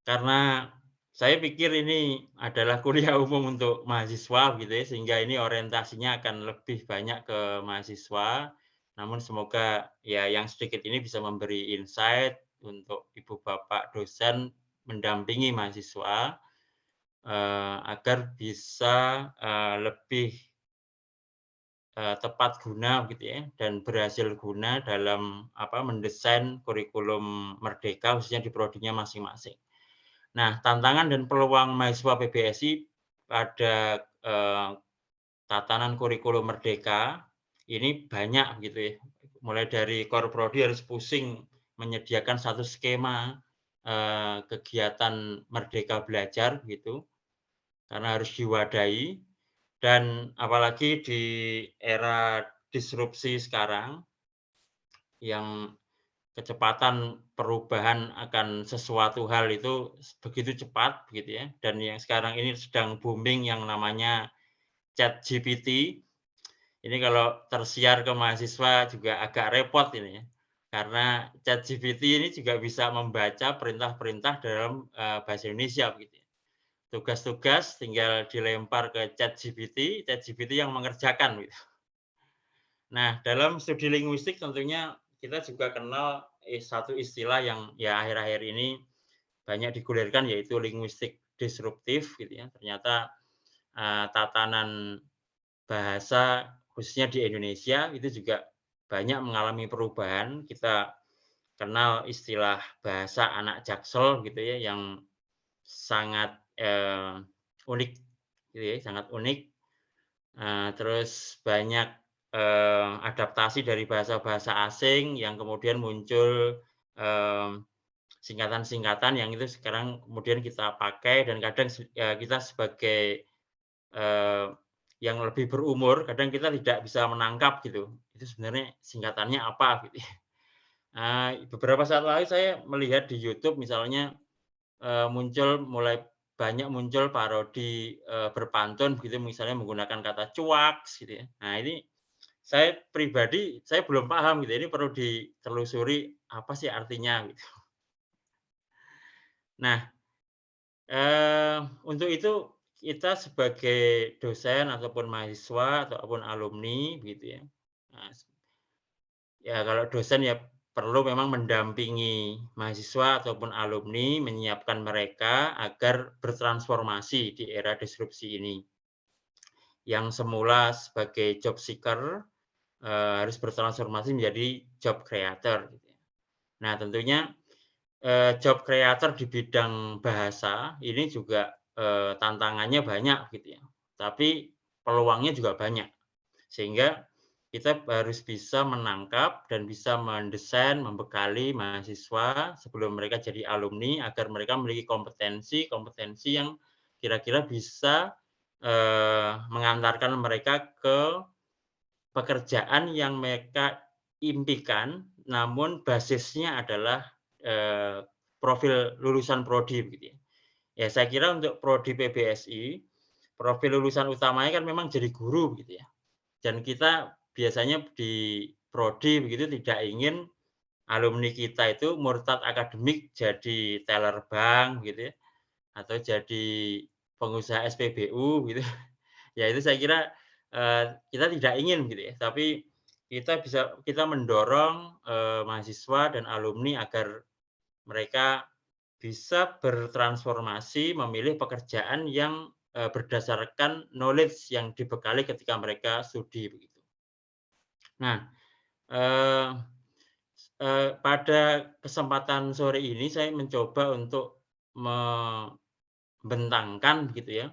karena saya pikir ini adalah kuliah umum untuk mahasiswa, gitu ya, sehingga ini orientasinya akan lebih banyak ke mahasiswa. Namun semoga ya yang sedikit ini bisa memberi insight untuk Ibu Bapak dosen mendampingi mahasiswa agar bisa lebih tepat guna gitu ya, dan berhasil guna dalam mendesain kurikulum merdeka khususnya di prodinya masing-masing. Nah, tantangan dan peluang mahasiswa PBSI pada tatanan kurikulum merdeka ini banyak gitu ya. Mulai dari core prodi harus pusing menyediakan satu skema kegiatan merdeka belajar gitu, karena harus diwadahi, dan apalagi di era disrupsi sekarang yang kecepatan perubahan akan sesuatu hal itu begitu cepat begitu ya, dan yang sekarang ini sedang booming yang namanya ChatGPT. Ini kalau tersiar ke mahasiswa juga agak repot ini ya, karena ChatGPT ini juga bisa membaca perintah-perintah dalam bahasa Indonesia begitu. Tugas-tugas tinggal dilempar ke ChatGPT, ChatGPT yang mengerjakan. Gitu. Nah, dalam studi linguistik tentunya kita juga kenal satu istilah yang ya akhir-akhir ini banyak digulirkan, yaitu linguistik disruptif. Gitu ya. Ternyata tatanan bahasa khususnya di Indonesia itu juga banyak mengalami perubahan. Kita kenal istilah bahasa anak Jaksel gitu ya, yang sangat unik, gitu ya, sangat unik. Terus banyak adaptasi dari bahasa-bahasa asing yang kemudian muncul singkatan-singkatan yang itu sekarang kemudian kita pakai, dan kadang kita sebagai yang lebih berumur, kadang kita tidak bisa menangkap gitu, itu sebenarnya singkatannya apa gitu. Beberapa saat lalu saya melihat di YouTube misalnya mulai banyak muncul parodi berpantun begitu, misalnya menggunakan kata cuaks gitu ya. Nah ini saya pribadi saya belum paham gitu, ini perlu ditelusuri apa sih artinya gitu. Nah untuk itu kita sebagai dosen ataupun mahasiswa ataupun alumni gitu ya. Nah, ya kalau dosen ya perlu memang mendampingi mahasiswa ataupun alumni, menyiapkan mereka agar bertransformasi di era disrupsi ini. Yang semula sebagai job seeker harus bertransformasi menjadi job creator. Nah tentunya job creator di bidang bahasa ini juga tantangannya banyak gitu ya. Tapi peluangnya juga banyak. Sehingga kita harus bisa menangkap dan bisa mendesain, membekali mahasiswa sebelum mereka jadi alumni agar mereka memiliki kompetensi yang kira-kira bisa mengantarkan mereka ke pekerjaan yang mereka impikan, namun basisnya adalah profil lulusan prodi begitu ya. Ya saya kira untuk prodi PBSI, profil lulusan utamanya kan memang jadi guru begitu ya. Dan kita biasanya di prodi begitu tidak ingin alumni kita itu murtad akademik jadi teller bank gitu ya, atau jadi pengusaha SPBU gitu. Ya itu saya kira kita tidak ingin gitu ya, tapi kita mendorong mahasiswa dan alumni agar mereka bisa bertransformasi memilih pekerjaan yang berdasarkan knowledge yang dibekali ketika mereka studi begitu. Nah, pada kesempatan sore ini saya mencoba untuk membentangkan gitu ya,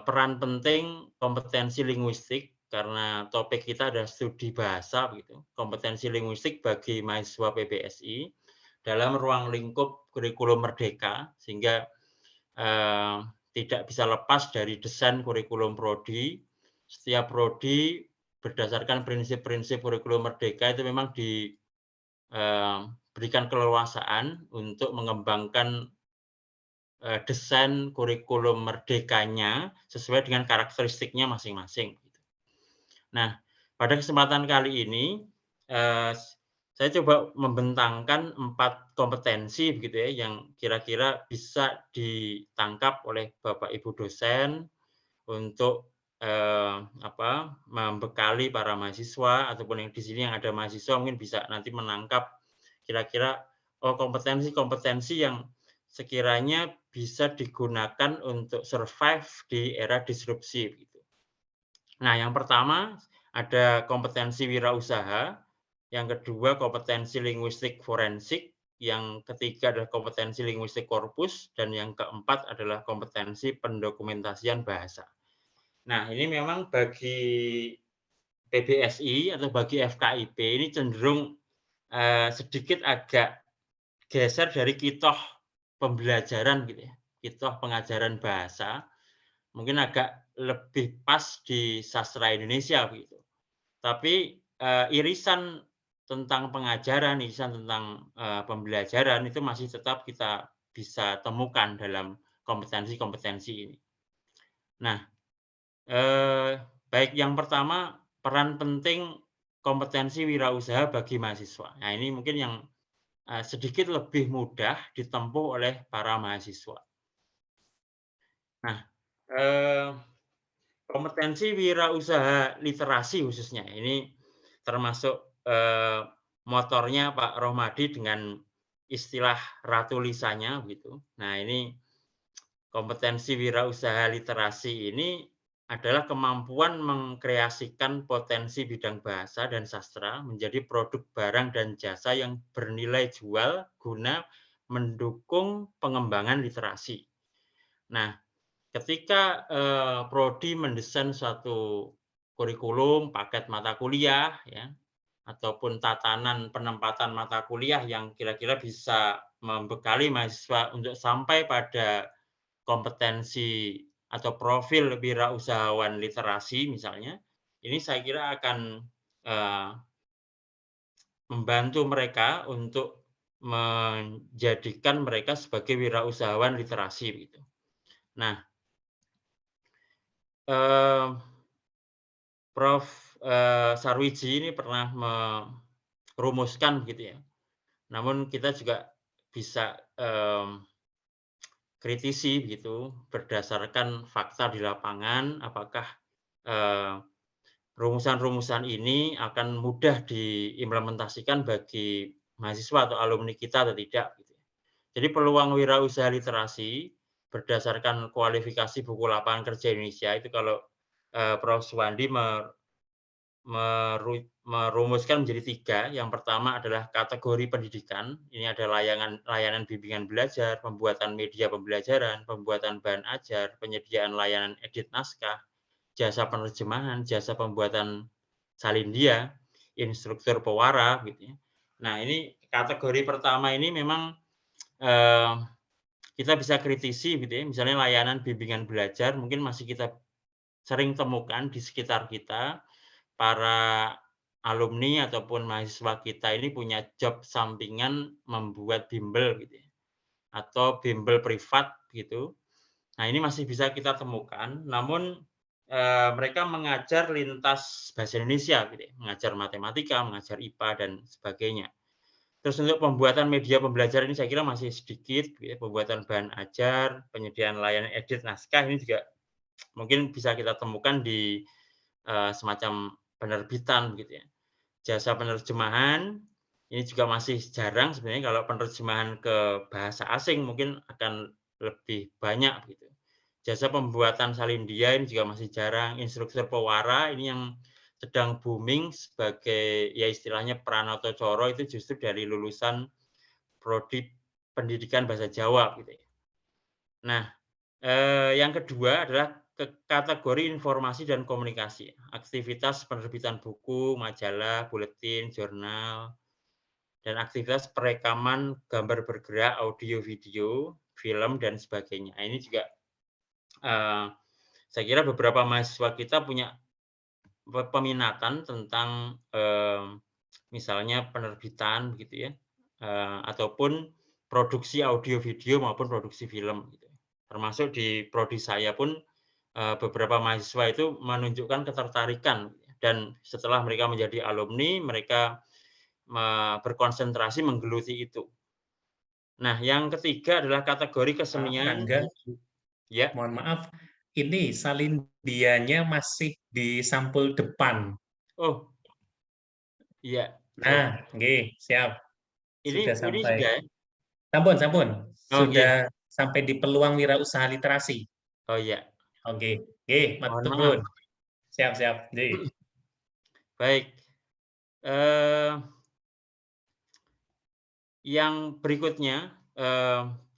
peran penting kompetensi linguistik karena topik kita adalah studi bahasa begitu. Kompetensi linguistik bagi mahasiswa PBSI dalam ruang lingkup kurikulum merdeka sehingga tidak bisa lepas dari desain kurikulum prodi. Setiap prodi berdasarkan prinsip-prinsip kurikulum merdeka itu memang diberikan keleluasaan untuk mengembangkan desain kurikulum merdekanya sesuai dengan karakteristiknya masing-masing. Nah, pada kesempatan kali ini saya coba membentangkan 4 kompetensi begitu ya yang kira-kira bisa ditangkap oleh Bapak Ibu dosen untuk membekali para mahasiswa ataupun yang di sini yang ada mahasiswa mungkin bisa nanti menangkap kira-kira kompetensi-kompetensi yang sekiranya bisa digunakan untuk survive di era disrupsi gitu. Nah, yang pertama ada kompetensi wirausaha, yang kedua kompetensi linguistik forensik, yang ketiga adalah kompetensi linguistik korpus, dan yang keempat adalah kompetensi pendokumentasian bahasa. Nah, ini memang bagi PBSI atau bagi FKIP ini cenderung sedikit agak geser dari kitoh pembelajaran gitu ya, kitoh pengajaran bahasa, mungkin agak lebih pas di sastra Indonesia begitu. Tapi irisan tentang pengajaran, irisan tentang pembelajaran itu masih tetap kita bisa temukan dalam kompetensi-kompetensi ini. Nah, baik yang pertama peran penting kompetensi wirausaha bagi mahasiswa. Nah, ini mungkin yang sedikit lebih mudah ditempuh oleh para mahasiswa. Nah, kompetensi wirausaha literasi khususnya ini termasuk motornya Pak Rohmadi dengan istilah ratu lisanya gitu. Nah, ini kompetensi wirausaha literasi ini adalah kemampuan mengkreasikan potensi bidang bahasa dan sastra menjadi produk barang dan jasa yang bernilai jual guna mendukung pengembangan literasi. Nah, ketika prodi mendesain suatu kurikulum, paket mata kuliah, ya, ataupun tatanan penempatan mata kuliah yang kira-kira bisa membekali mahasiswa untuk sampai pada kompetensi atau profil wirausahawan literasi misalnya, ini saya kira akan membantu mereka untuk menjadikan mereka sebagai wirausahawan literasi gitu. Nah, Prof. Sarwiji ini pernah merumuskan gitu ya. Namun kita juga bisa kritisi begitu berdasarkan fakta di lapangan, apakah rumusan-rumusan ini akan mudah diimplementasikan bagi mahasiswa atau alumni kita atau tidak. Gitu. Jadi peluang wirausaha literasi berdasarkan kualifikasi buku lapangan kerja Indonesia itu kalau Prof. Suwandi merumuskan menjadi 3. Yang pertama adalah kategori pendidikan. Ini ada layanan bimbingan belajar, pembuatan media pembelajaran, pembuatan bahan ajar, penyediaan layanan edit naskah, jasa penerjemahan, jasa pembuatan salindia, instruktur pewara, gitu ya. Nah, ini kategori pertama ini memang kita bisa kritisi, gitu ya. Misalnya layanan bimbingan belajar, mungkin masih kita sering temukan di sekitar kita, para alumni ataupun mahasiswa kita ini punya job sampingan membuat bimbel, gitu ya, atau bimbel privat, gitu. Nah, ini masih bisa kita temukan, namun mereka mengajar lintas bahasa Indonesia, gitu ya, mengajar matematika, mengajar IPA, dan sebagainya. Terus untuk pembuatan media pembelajaran ini saya kira masih sedikit, gitu ya, pembuatan bahan ajar, penyediaan layanan edit naskah, ini juga mungkin bisa kita temukan di semacam penerbitan, gitu ya. Jasa penerjemahan, ini juga masih jarang sebenarnya, kalau penerjemahan ke bahasa asing mungkin akan lebih banyak, gitu. Jasa pembuatan salindia ini juga masih jarang. Instruktur pewara ini yang sedang booming sebagai ya istilahnya Pranoto Coro itu justru dari lulusan prodi pendidikan bahasa Jawa, gitu ya. Nah, yang kedua adalah kategori informasi dan komunikasi. Aktivitas penerbitan buku, majalah, buletin, jurnal, dan aktivitas perekaman gambar bergerak, audio, video, film, dan sebagainya. Ini juga saya kira beberapa mahasiswa kita punya peminatan tentang misalnya penerbitan, begitu ya, ataupun produksi audio video maupun produksi film, gitu. Termasuk di prodi saya pun beberapa mahasiswa itu menunjukkan ketertarikan, dan setelah mereka menjadi alumni, mereka berkonsentrasi menggeluti itu. Nah, yang ketiga adalah kategori kesenian. Ya. Mohon maaf, ini salindianya masih di sampul depan. Oh, iya. Nah, oke, siap. Sudah sampai. Sudah. Sampun. Sudah sampai di peluang wirausaha literasi. Oh iya. Oke, matur. Siap. Baik. Yang berikutnya,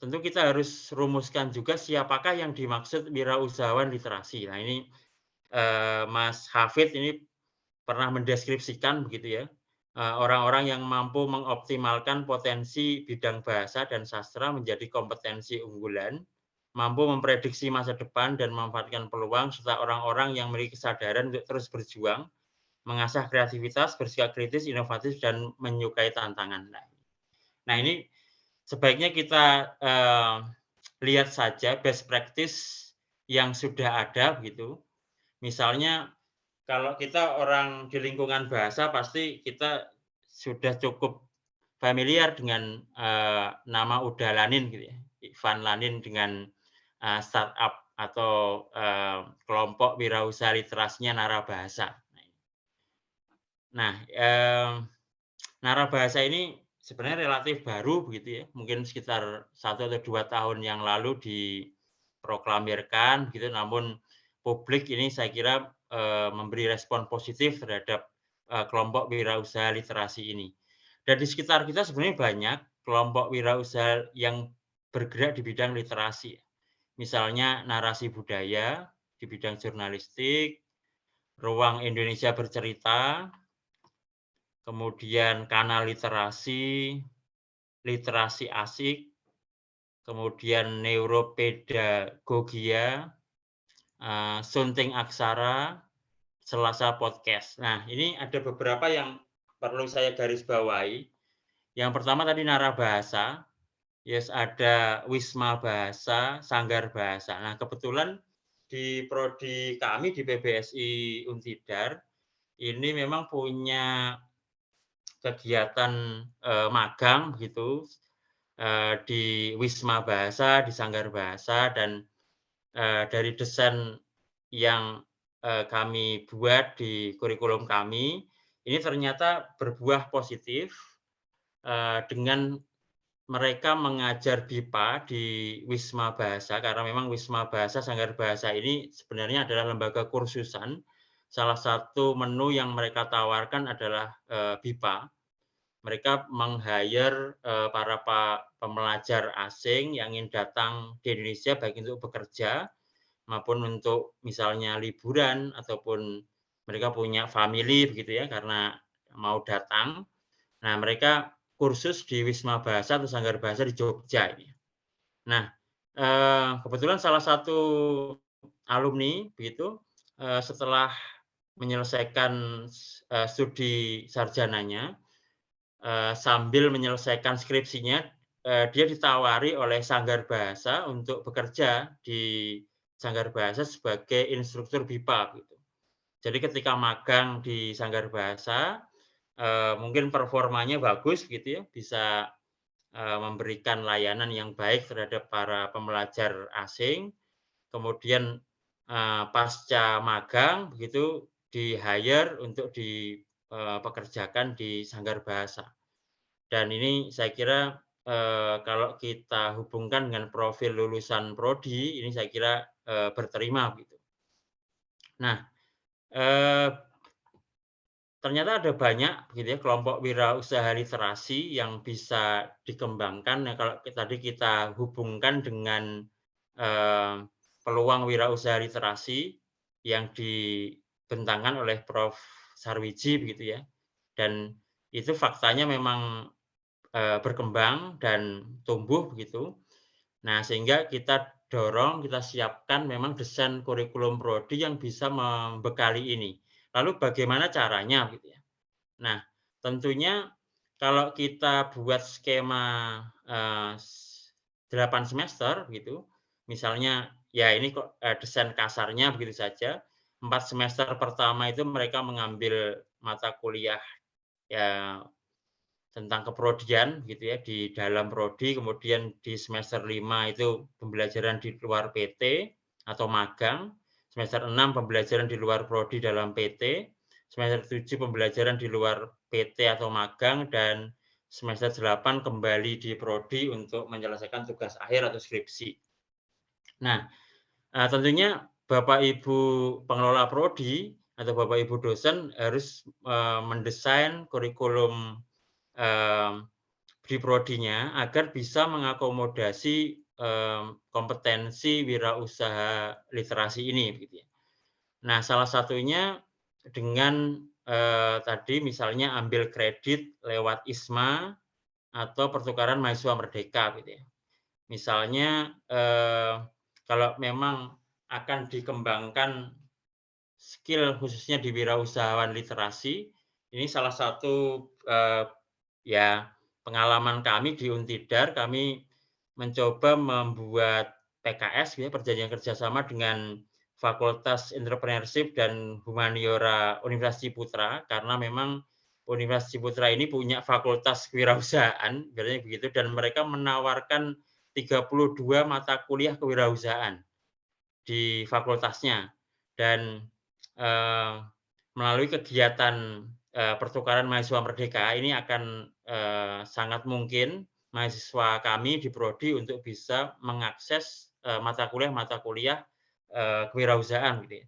tentu kita harus rumuskan juga siapakah yang dimaksud wirausahawan literasi. Nah, ini Mas Hafid ini pernah mendeskripsikan begitu ya, orang-orang yang mampu mengoptimalkan potensi bidang bahasa dan sastra menjadi kompetensi unggulan, mampu memprediksi masa depan dan memanfaatkan peluang, serta orang-orang yang memiliki kesadaran untuk terus berjuang, mengasah kreativitas, bersikap kritis, inovatif, dan menyukai tantangan. Nah, ini sebaiknya kita lihat saja best practice yang sudah ada begitu. Misalnya kalau kita orang di lingkungan bahasa pasti kita sudah cukup familiar dengan nama Uda Lanin, gitu ya, Ivan Lanin dengan startup atau kelompok wirausaha literasinya Narabahasa. Nah, Narabahasa ini sebenarnya relatif baru begitu ya, mungkin sekitar 1 atau 2 tahun yang lalu diproklamirkan gitu, namun publik ini saya kira memberi respon positif terhadap kelompok wirausaha literasi ini. Dan di sekitar kita sebenarnya banyak kelompok wirausaha yang bergerak di bidang literasi. Misalnya narasi budaya di bidang jurnalistik, Ruang Indonesia Bercerita, kemudian Kanal Literasi, Literasi Asik, kemudian Neuropedagogia, Sunting Aksara, Selasa Podcast. Nah, ini ada beberapa yang perlu saya garis bawahi. Yang pertama tadi Narabahasa, yes, ada Wisma Bahasa, Sanggar Bahasa. Nah, kebetulan di prodi kami di PBSI Untidar ini memang punya kegiatan magang begitu di Wisma Bahasa, di Sanggar Bahasa, dan dari desain yang kami buat di kurikulum kami, ini ternyata berbuah positif dengan mereka mengajar BIPA di Wisma Bahasa, karena memang Wisma Bahasa, Sanggar Bahasa ini sebenarnya adalah lembaga kursusan. Salah satu menu yang mereka tawarkan adalah BIPA. Mereka meng-hire para pembelajar asing yang ingin datang di Indonesia, baik untuk bekerja, maupun untuk misalnya liburan, ataupun mereka punya family begitu ya, karena mau datang. Nah, mereka kursus di Wisma Bahasa atau Sanggar Bahasa di Jogja ini. Nah, kebetulan salah satu alumni begitu setelah menyelesaikan studi sarjananya, sambil menyelesaikan skripsinya, dia ditawari oleh Sanggar Bahasa untuk bekerja di Sanggar Bahasa sebagai instruktur BIPA gitu. Jadi ketika magang di Sanggar Bahasa, mungkin performanya bagus gitu ya, bisa memberikan layanan yang baik terhadap para pembelajar asing. Kemudian pasca magang begitu di-hire untuk dipekerjakan di Sanggar Bahasa. Dan ini saya kira kalau kita hubungkan dengan profil lulusan prodi, ini saya kira berterima gitu. Nah, ternyata ada banyak gitu ya kelompok wirausaha literasi yang bisa dikembangkan. Nah, kalau tadi kita hubungkan dengan peluang wirausaha literasi yang dibentangkan oleh Prof. Sarwiji begitu ya. Dan itu faktanya memang berkembang dan tumbuh begitu. Nah, sehingga kita dorong, kita siapkan memang desain kurikulum prodi yang bisa membekali ini. Lalu bagaimana caranya gitu ya. Nah, tentunya kalau kita buat skema 8 semester gitu, misalnya ya ini kok desain kasarnya begitu saja. 4 semester pertama itu mereka mengambil mata kuliah ya tentang keprodian gitu ya di dalam prodi, kemudian di semester 5 itu pembelajaran di luar PT atau magang, semester 6 pembelajaran di luar prodi dalam PT, semester 7 pembelajaran di luar PT atau magang, dan semester 8 kembali di prodi untuk menyelesaikan tugas akhir atau skripsi. Nah, tentunya Bapak Ibu pengelola prodi atau Bapak Ibu dosen harus mendesain kurikulum di prodinya agar bisa mengakomodasi kompetensi wirausaha literasi ini begitu ya. Nah, salah satunya dengan tadi misalnya ambil kredit lewat ISMA atau pertukaran mahasiswa merdeka gitu ya. Misalnya kalau memang akan dikembangkan skill khususnya di wirausahaan literasi, ini salah satu ya pengalaman kami di Untidar, kami mencoba membuat PKS, ya, perjanjian kerjasama dengan Fakultas Entrepreneurship dan Humaniora Universitas Ciputra, karena memang Universitas Ciputra ini punya fakultas kewirausahaan, berarti begitu, dan mereka menawarkan 32 mata kuliah kewirausahaan di fakultasnya. Dan melalui kegiatan pertukaran mahasiswa merdeka ini akan sangat mungkin mahasiswa kami di prodi untuk bisa mengakses mata kuliah kewirausahaan gitu ya.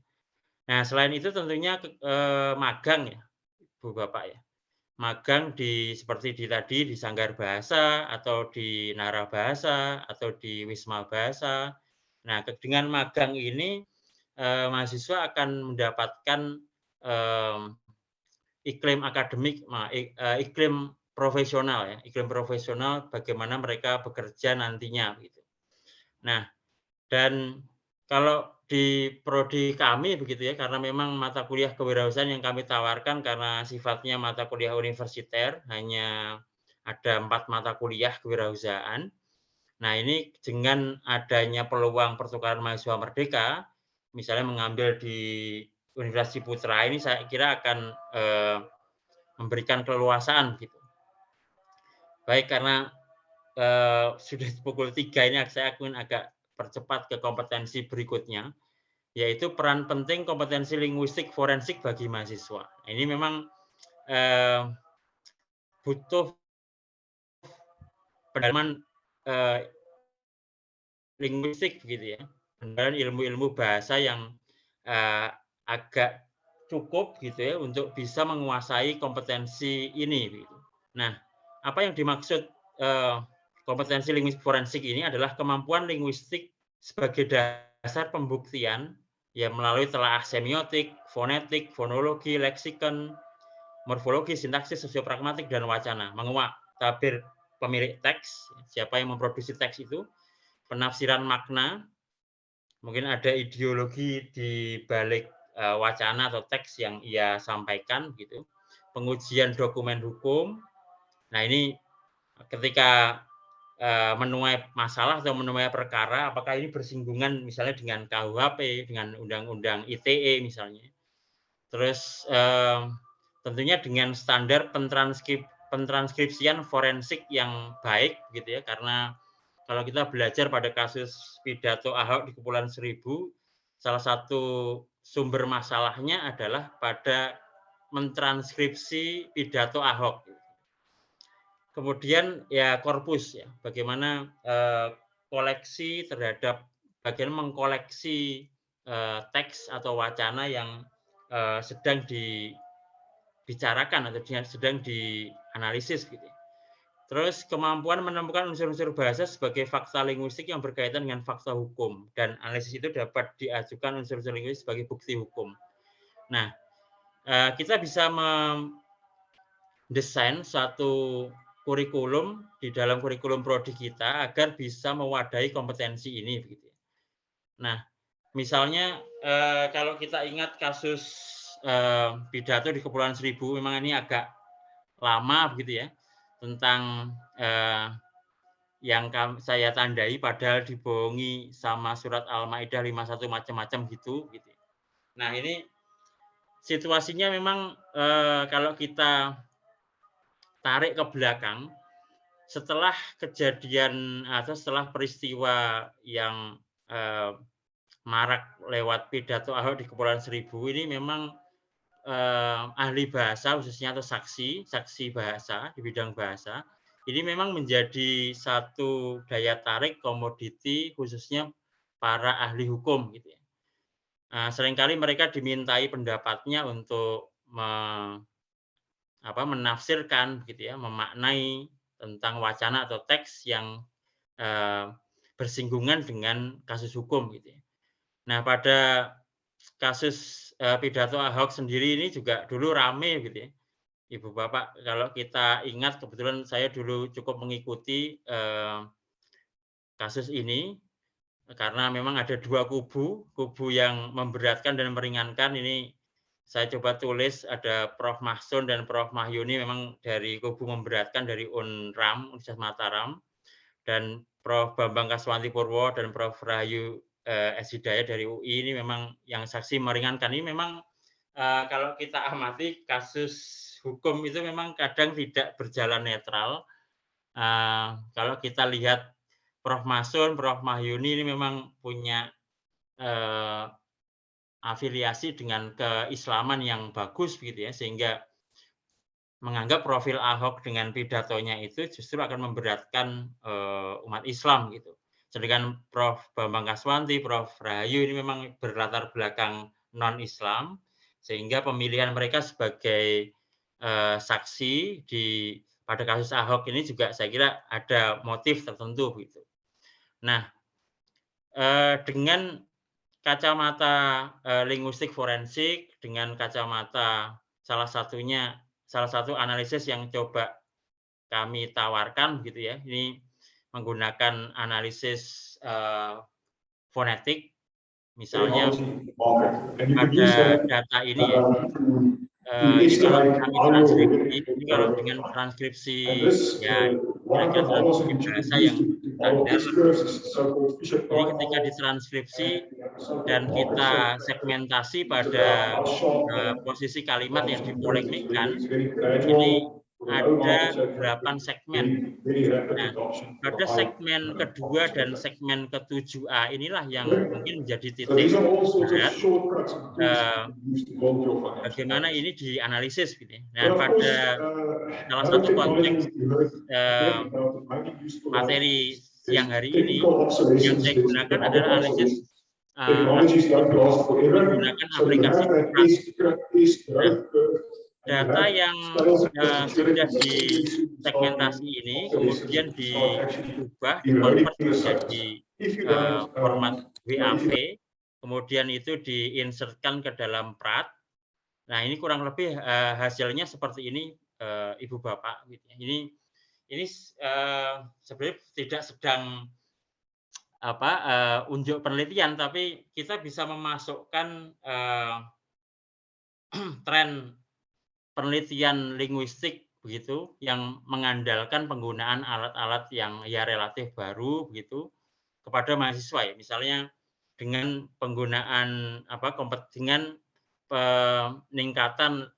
Nah, selain itu tentunya magang ya, Bu Bapak ya. Magang seperti tadi di Sanggar Bahasa atau di Narabahasa atau di Wisma Bahasa. Nah, dengan magang ini mahasiswa akan mendapatkan iklim akademik, iklim profesional ya, iklim profesional bagaimana mereka bekerja nantinya gitu. Nah, dan kalau di prodi kami begitu ya, karena memang mata kuliah kewirausahaan yang kami tawarkan karena sifatnya mata kuliah universiter, hanya ada 4 mata kuliah kewirausahaan. Nah, ini dengan adanya peluang pertukaran mahasiswa merdeka, misalnya mengambil di Universitas Ciputra ini, saya kira akan memberikan keleluasaan gitu. Baik, karena sudah pukul 3 ini saya akan agak percepat ke kompetensi berikutnya, yaitu peran penting kompetensi linguistik forensik bagi mahasiswa. Ini memang butuh pendalaman linguistik begitu ya, pendalaman ilmu-ilmu bahasa yang agak cukup gitu ya untuk bisa menguasai kompetensi ini. Gitu. Nah, apa yang dimaksud kompetensi linguistik forensik ini adalah kemampuan linguistik sebagai dasar pembuktian ya melalui telaah semiotik, fonetik, fonologi, leksikon, morfologi, sintaksis, sosiopragmatik, dan wacana. Menguak tabir pemilik teks, siapa yang memproduksi teks itu, penafsiran makna, mungkin ada ideologi di balik wacana atau teks yang ia sampaikan, gitu. Pengujian dokumen hukum. Nah, ini ketika menuai masalah atau menuai perkara, apakah ini bersinggungan misalnya dengan KUHP, dengan Undang-Undang ITE misalnya. Terus tentunya dengan standar pentranskripsian forensik yang baik, gitu ya, karena kalau kita belajar pada kasus pidato Ahok di Kepulauan Seribu, salah satu sumber masalahnya adalah pada mentranskripsi pidato Ahok. Kemudian ya korpus ya, bagaimana koleksi terhadap bagian mengkoleksi teks atau wacana yang sedang dibicarakan atau sedang dianalisis gitu. Terus kemampuan menemukan unsur-unsur bahasa sebagai fakta linguistik yang berkaitan dengan fakta hukum, dan analisis itu dapat diajukan unsur-unsur linguistik sebagai bukti hukum. Nah, kita bisa mendesain satu kurikulum di dalam kurikulum prodi kita agar bisa mewadahi kompetensi ini. Nah, misalnya kalau kita ingat kasus pidato di Kepulauan Seribu, memang ini agak lama begitu ya, tentang yang saya tandai padahal dibohongi sama surat Al-Maidah 51 macam-macam gitu. Nah, ini situasinya memang kalau kita tarik ke belakang, setelah kejadian atau setelah peristiwa yang marak lewat pidato Ahok di Kepulauan Seribu, ini memang ahli bahasa khususnya atau saksi bahasa di bidang bahasa ini memang menjadi satu daya tarik komoditi khususnya para ahli hukum gitu ya. Seringkali mereka dimintai pendapatnya untuk menafsirkan gitu ya, memaknai tentang wacana atau teks yang bersinggungan dengan kasus hukum gitu ya. Nah, pada kasus pidato Ahok sendiri ini juga dulu rame gitu ya. Ibu Bapak, kalau kita ingat, kebetulan saya dulu cukup mengikuti kasus ini karena memang ada dua kubu yang memberatkan dan meringankan. Ini saya coba tulis, ada Prof. Mahsun dan Prof. Mahyuni memang dari kubu memberatkan dari UNRAM, Universitas Mataram, dan Prof. Bambang Kaswanti Purwo dan Prof. Rahayu S. Hidayat dari UI ini memang yang saksi meringankan. Ini memang kalau kita amati kasus hukum itu memang kadang tidak berjalan netral. Kalau kita lihat Prof. Masun, Prof. Mahyuni ini memang punya afiliasi dengan keislaman yang bagus begitu ya, sehingga menganggap profil Ahok dengan pidatonya itu justru akan memberatkan umat Islam gitu. Sedangkan Prof. Bambang Kaswanti, Prof. Rahayu ini memang berlatar belakang non-Islam, sehingga pemilihan mereka sebagai saksi pada kasus Ahok ini juga saya kira ada motif tertentu gitu. Nah, dengan kacamata linguistik forensik dengan kacamata salah satu analisis yang coba kami tawarkan gitu ya. Ini menggunakan analisis fonetik, misalnya pada data ini ya. Ini kalau kami transkripsi, ini kalau dengan transkripsi ya kira-kira transkripsi bahasa yang standar. Jadi ketika ditranskripsi dan kita segmentasi pada posisi kalimat yang dipolemikkan, ini ada 8 segmen. Nah, pada segmen kedua dan segmen ke-7A inilah yang mungkin menjadi titik berat bagaimana ini dianalisis gitu ya. Nah, pada salah satu konteks materi siang hari ini yang saya gunakan adalah analisis menggunakan aplikasi Nah, data yang sudah disegmentasi ini kemudian diubah, dikonvert menjadi format WAV, kemudian itu diinsertkan ke dalam PRAT. Nah, ini kurang lebih hasilnya seperti ini, Ibu Bapak. Ini sebenarnya tidak sedang unjuk penelitian, tapi kita bisa memasukkan tren penelitian linguistik begitu yang mengandalkan penggunaan alat-alat yang ya relatif baru begitu kepada mahasiswa ya. Misalnya dengan penggunaan dengan peningkatan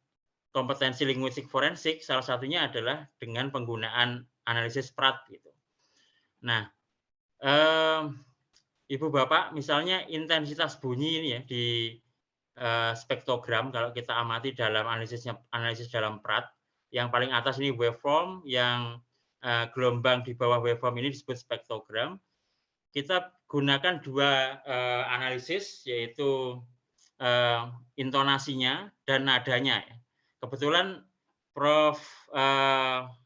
kompetensi linguistik forensik, salah satunya adalah dengan penggunaan analisis PRAT gitu. Nah, Ibu Bapak, misalnya intensitas bunyi ini ya di spektrogram kalau kita amati dalam analisis dalam PRAT, yang paling atas ini waveform, yang gelombang di bawah waveform ini disebut spektrogram. Kita gunakan dua analisis, yaitu intonasinya dan nadanya. Kebetulan Prof.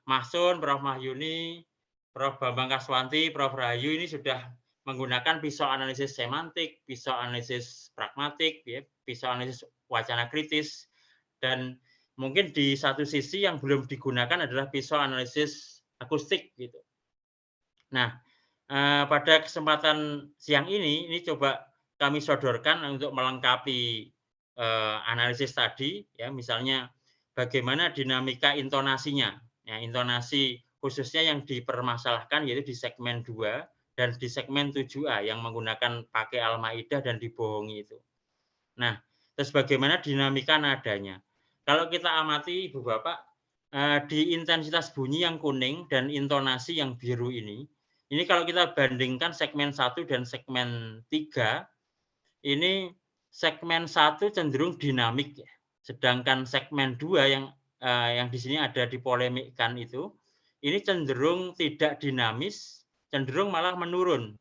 Mahsun, Prof. Mahyuni, Prof. Bambang Kaswanti, Prof. Rahayu ini sudah menggunakan pisau analisis semantik, pisau analisis pragmatik, ya, pisau analisis wacana kritis, dan mungkin di satu sisi yang belum digunakan adalah pisau analisis akustik gitu. Nah, pada kesempatan siang ini coba kami sodorkan untuk melengkapi analisis tadi, ya, misalnya bagaimana dinamika intonasinya, ya, intonasi khususnya yang dipermasalahkan yaitu di segmen 2 dan di segmen 7A yang menggunakan pakai Al-Maidah dan dibohongi itu. Nah, terus bagaimana dinamika nadanya? Kalau kita amati Ibu Bapak, di intensitas bunyi yang kuning dan intonasi yang biru ini kalau kita bandingkan segmen 1 dan segmen 3, ini segmen 1 cenderung dinamik ya. Sedangkan segmen 2 yang di sini ada dipolemikkan itu, ini cenderung tidak dinamis, cenderung malah menurun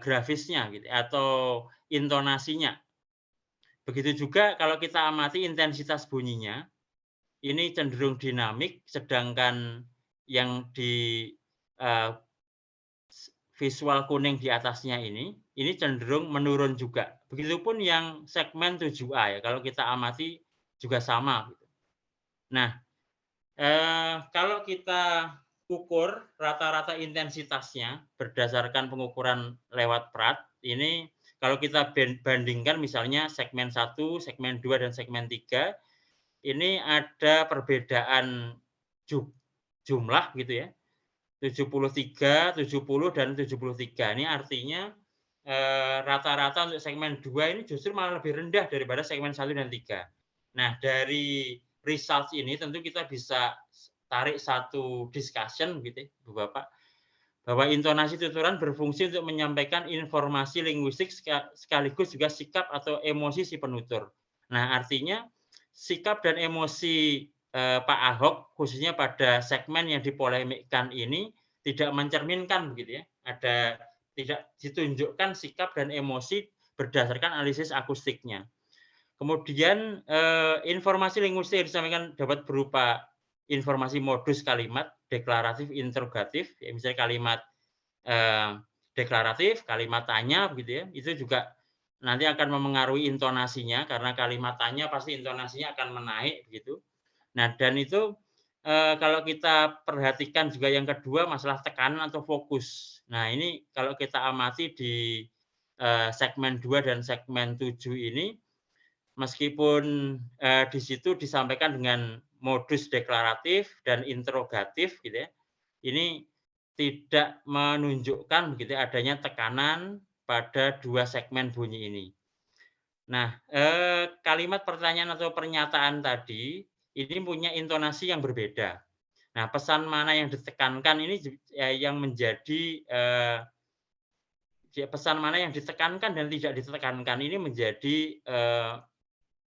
grafisnya gitu, atau intonasinya. Begitu juga kalau kita amati intensitas bunyinya, ini cenderung dinamik, sedangkan yang di visual kuning di atasnya ini cenderung menurun juga. Begitupun yang segmen 7A ya, kalau kita amati juga sama. Nah, kalau kita ukur rata-rata intensitasnya berdasarkan pengukuran lewat PRAT, ini kalau kita bandingkan misalnya segmen 1, segmen 2, dan segmen 3, ini ada perbedaan jumlah gitu ya, 73, 70, dan 73. Ini artinya rata-rata untuk segmen 2 ini justru malah lebih rendah daripada segmen 1 dan 3. Nah, dari results ini tentu kita bisa tarik satu discussion gitu, Bu Bapak, bahwa intonasi tuturan berfungsi untuk menyampaikan informasi linguistik sekaligus juga sikap atau emosi si penutur. Nah, artinya sikap dan emosi Pak Ahok khususnya pada segmen yang dipolemikkan ini tidak mencerminkan begitu ya. Tidak ditunjukkan sikap dan emosi berdasarkan analisis akustiknya. Kemudian informasi linguistik yang disampaikan dapat berupa informasi modus kalimat, deklaratif, interrogatif, ya, misalnya kalimat deklaratif, kalimat tanya, begitu ya, itu juga nanti akan memengaruhi intonasinya, karena kalimat tanya pasti intonasinya akan menaik begitu. Nah, dan itu kalau kita perhatikan juga yang kedua masalah tekanan atau fokus. Nah, ini kalau kita amati di segmen 2 dan segmen 7 ini, meskipun di situ disampaikan dengan modus deklaratif dan interrogatif gitu ya, ini tidak menunjukkan begitu adanya tekanan pada dua segmen bunyi ini. Nah, kalimat pertanyaan atau pernyataan tadi ini punya intonasi yang berbeda. Nah, pesan mana yang ditekankan ini yang menjadi pesan mana yang ditekankan dan tidak ditekankan ini menjadi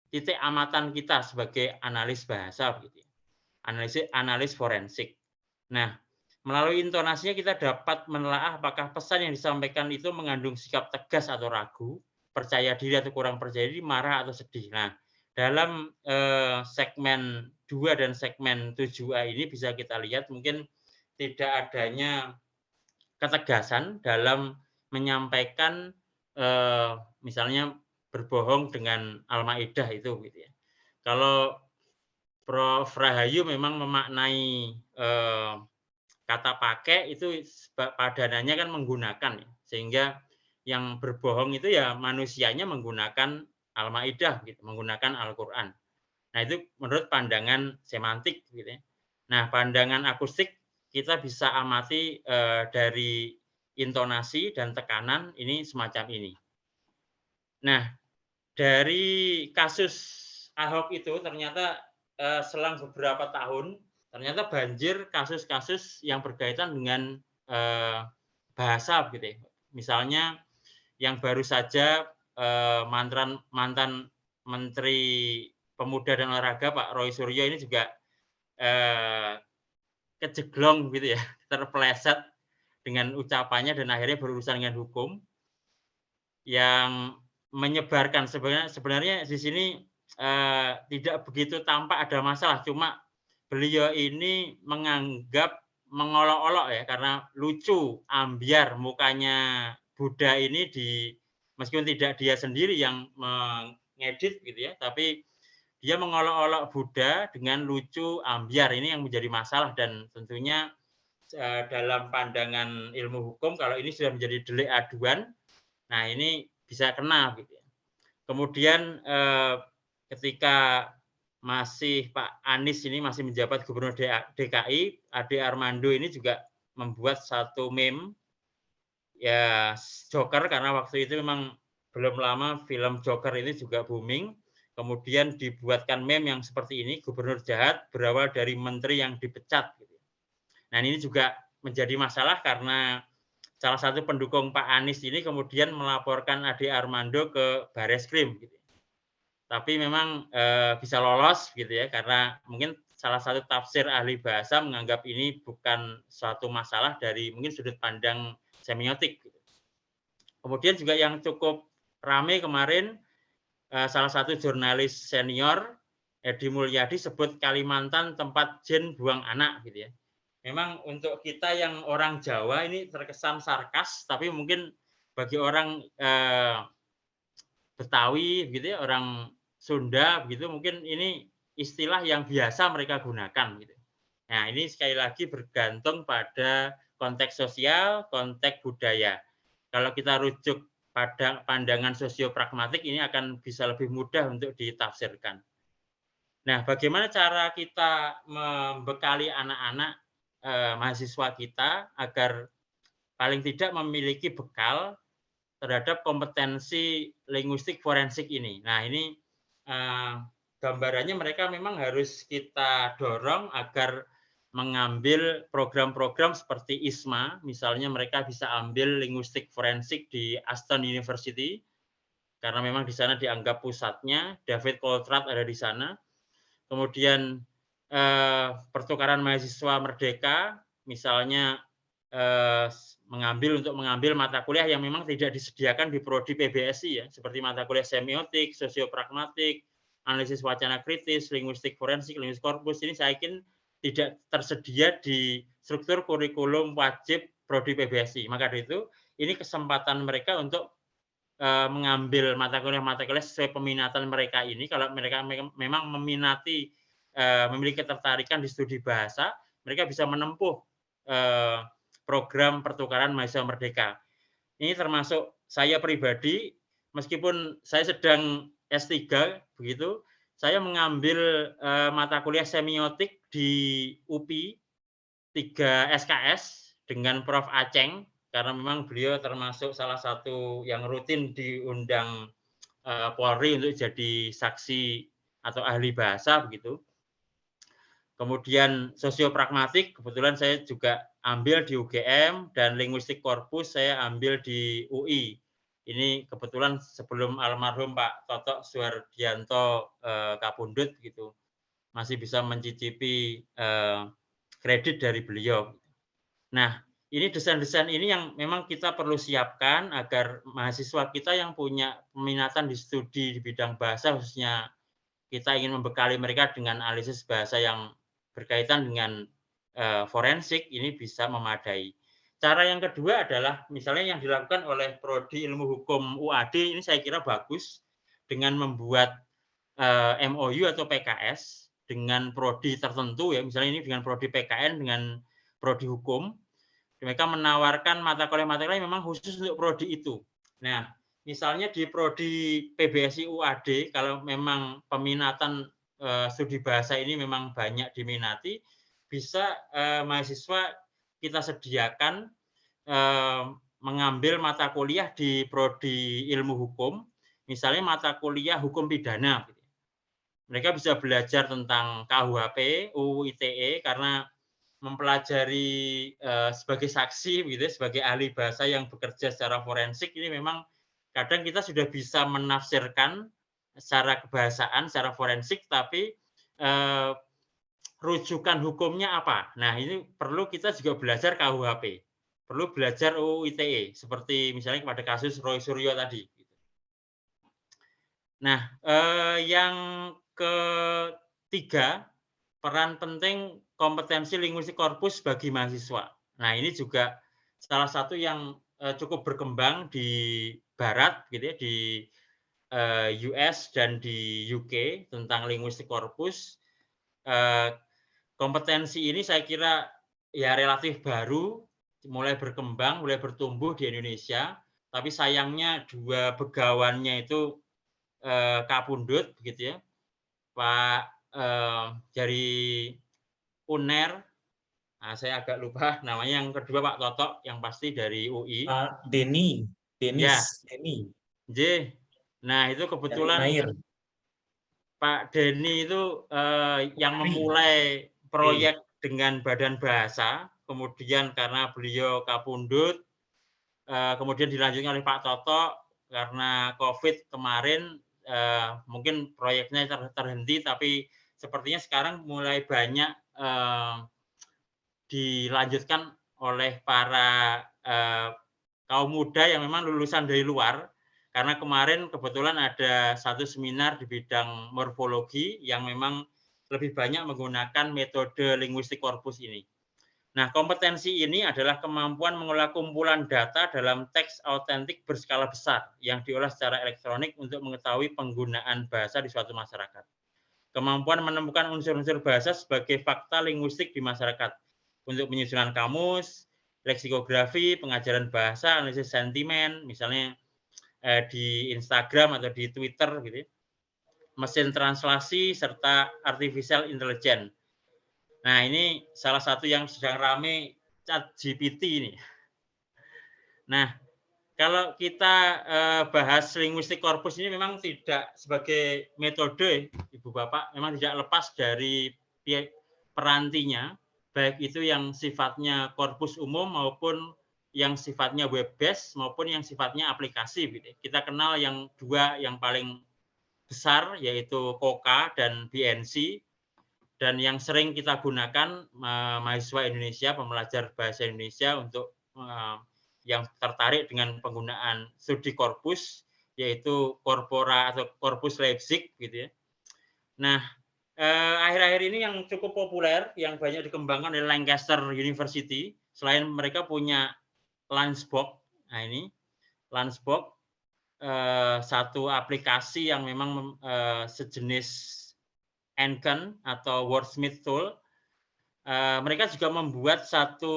titik amatan kita sebagai analis bahasa begitu. Analis forensik. Nah, melalui intonasinya kita dapat menelaah apakah pesan yang disampaikan itu mengandung sikap tegas atau ragu, percaya diri atau kurang percaya diri, marah atau sedih. Nah, dalam segmen 2 dan segmen 7A ini bisa kita lihat mungkin tidak adanya ketegasan dalam menyampaikan misalnya berbohong dengan Al-Maidah itu gitu ya. Kalau Prof. Rahayu memang memaknai kata pakai itu padanannya kan menggunakan, sehingga yang berbohong itu ya manusianya menggunakan Al-Maidah, gitu, menggunakan Al-Quran. Nah, itu menurut pandangan semantik, gitu ya. Nah, pandangan akustik kita bisa amati dari intonasi dan tekanan ini semacam ini. Nah, dari kasus Ahok itu ternyata selang beberapa tahun ternyata banjir kasus-kasus yang berkaitan dengan bahasa gitu ya. Misalnya yang baru saja mantan Menteri Pemuda dan Olahraga Pak Roy Suryo ini juga kejeglong gitu ya, terpeleset dengan ucapannya dan akhirnya berurusan dengan hukum yang menyebarkan sebenarnya di sini tidak begitu tampak ada masalah, cuma beliau ini menganggap mengolok-olok ya karena lucu, ambiar mukanya Buddha ini meskipun tidak dia sendiri yang mengedit gitu ya, tapi dia mengolok-olok Buddha dengan lucu, ambiar, ini yang menjadi masalah dan tentunya dalam pandangan ilmu hukum kalau ini sudah menjadi delik aduan, nah ini bisa kena gitu ya. Kemudian ketika masih Pak Anies ini masih menjabat Gubernur DKI, Ade Armando ini juga membuat satu meme ya Joker, karena waktu itu memang belum lama film Joker ini juga booming. Kemudian dibuatkan meme yang seperti ini, gubernur jahat berawal dari menteri yang dipecat. Nah, ini juga menjadi masalah karena salah satu pendukung Pak Anies ini kemudian melaporkan Ade Armando ke Bareskrim. Tapi memang bisa lolos gitu ya, karena mungkin salah satu tafsir ahli bahasa menganggap ini bukan suatu masalah dari mungkin sudut pandang semiotik. Kemudian juga yang cukup ramai kemarin, salah satu jurnalis senior, Edi Mulyadi, sebut Kalimantan tempat jin buang anak gitu ya. Memang untuk kita yang orang Jawa ini terkesan sarkas, tapi mungkin bagi orang Betawi gitu ya, orang Sunda begitu, mungkin ini istilah yang biasa mereka gunakan gitu. Nah, ini sekali lagi bergantung pada konteks sosial, konteks budaya. Kalau kita rujuk pada pandangan sosiopragmatik, ini akan bisa lebih mudah untuk ditafsirkan. Nah, bagaimana cara kita membekali anak-anak mahasiswa kita agar paling tidak memiliki bekal terhadap kompetensi linguistik forensik ini. Nah, ini gambarannya mereka memang harus kita dorong agar mengambil program-program seperti ISMA, misalnya mereka bisa ambil linguistik forensik di Aston University, karena memang di sana dianggap pusatnya, David Coltrane ada di sana. Kemudian pertukaran mahasiswa merdeka, misalnya mengambil mata kuliah yang memang tidak disediakan di prodi PBSI ya, seperti mata kuliah semiotik, sosiopragmatik, analisis wacana kritis, linguistik forensik, linguistik korpus, ini saya yakin tidak tersedia di struktur kurikulum wajib prodi PBSI. Maka dari itu, ini kesempatan mereka untuk mengambil mata kuliah sesuai peminatan mereka ini. Kalau mereka memang meminati, memiliki ketertarikan di studi bahasa, mereka bisa menempuh program pertukaran mahasiswa merdeka. Ini termasuk saya pribadi, meskipun saya sedang S3 begitu, saya mengambil mata kuliah semiotik di UPI 3 SKS dengan Prof. Aceng, karena memang beliau termasuk salah satu yang rutin diundang Polri untuk jadi saksi atau ahli bahasa begitu. Kemudian sosiopragmatik, kebetulan saya juga ambil di UGM, dan linguistik korpus saya ambil di UI. Ini kebetulan sebelum almarhum Pak Toto Suhardianto kapundhut gitu, masih bisa mencicipi kredit dari beliau. Nah, ini desain-desain ini yang memang kita perlu siapkan agar mahasiswa kita yang punya peminatan di studi di bidang bahasa, khususnya kita ingin membekali mereka dengan analisis bahasa yang berkaitan dengan forensik, ini bisa memadai. Cara yang kedua adalah misalnya yang dilakukan oleh Prodi Ilmu Hukum UAD, ini saya kira bagus, dengan membuat MOU atau PKS dengan prodi tertentu, ya, misalnya ini dengan prodi PKN dengan prodi hukum, mereka menawarkan mata kuliah yang memang khusus untuk prodi itu. Nah, misalnya di prodi PBSI UAD, kalau memang peminatan studi bahasa ini memang banyak diminati, bisa mahasiswa kita sediakan mengambil mata kuliah di prodi ilmu hukum, misalnya mata kuliah hukum pidana. Mereka bisa belajar tentang KUHP, UU ITE, karena mempelajari sebagai saksi, gitu, sebagai ahli bahasa yang bekerja secara forensik, ini memang kadang kita sudah bisa menafsirkan secara kebahasaan, secara forensik, tapi rujukan hukumnya apa? Nah, ini perlu kita juga belajar KUHP, perlu belajar UU ITE, seperti misalnya pada kasus Roy Suryo tadi. Nah, yang ketiga, peran penting kompetensi linguistik korpus bagi mahasiswa. Nah, ini juga salah satu yang cukup berkembang di Barat, gitu ya, di US dan di UK tentang linguistik korpus. Kompetensi ini saya kira ya relatif baru, mulai berkembang, mulai bertumbuh di Indonesia, tapi sayangnya dua begawannya itu kapundhut, begitu ya, Pak dari UNER, nah, saya agak lupa namanya, yang kedua Pak Toto, yang pasti dari UI. Pak Denny, Denis, ya. Denny. J. Nah, itu kebetulan Pak Denny itu yang memulai proyek dengan Badan Bahasa, kemudian karena beliau kapundhut, kemudian dilanjutkan oleh Pak Toto, karena COVID kemarin mungkin proyeknya terhenti, tapi sepertinya sekarang mulai banyak dilanjutkan oleh para kaum muda yang memang lulusan dari luar, karena kemarin kebetulan ada satu seminar di bidang morfologi yang memang lebih banyak menggunakan metode linguistik korpus ini. Nah, kompetensi ini adalah kemampuan mengolah kumpulan data dalam teks autentik berskala besar yang diolah secara elektronik untuk mengetahui penggunaan bahasa di suatu masyarakat. Kemampuan menemukan unsur-unsur bahasa sebagai fakta linguistik di masyarakat untuk penyusunan kamus, leksikografi, pengajaran bahasa, analisis sentimen, misalnya di Instagram atau di Twitter, gitu, mesin translasi, serta artificial intelligence. Nah, ini salah satu yang sedang rame, ChatGPT ini. Nah, kalau kita bahas linguistik korpus ini memang tidak sebagai metode, Ibu Bapak, memang tidak lepas dari perantinya, baik itu yang sifatnya korpus umum maupun yang sifatnya web based maupun yang sifatnya aplikasi. Kita kenal yang dua yang paling besar, yaitu COCA dan BNC. Dan yang sering kita gunakan mahasiswa Indonesia, pembelajar bahasa Indonesia, untuk yang tertarik dengan penggunaan studi korpus, yaitu Corpora atau Corpus Leipzig, gitu ya. Nah, akhir-akhir ini yang cukup populer, yang banyak dikembangkan oleh Lancaster University, selain mereka punya Landsbok, nah ini Landsbok, satu aplikasi yang memang sejenis Nken atau Wordsmith Tool. Mereka juga membuat satu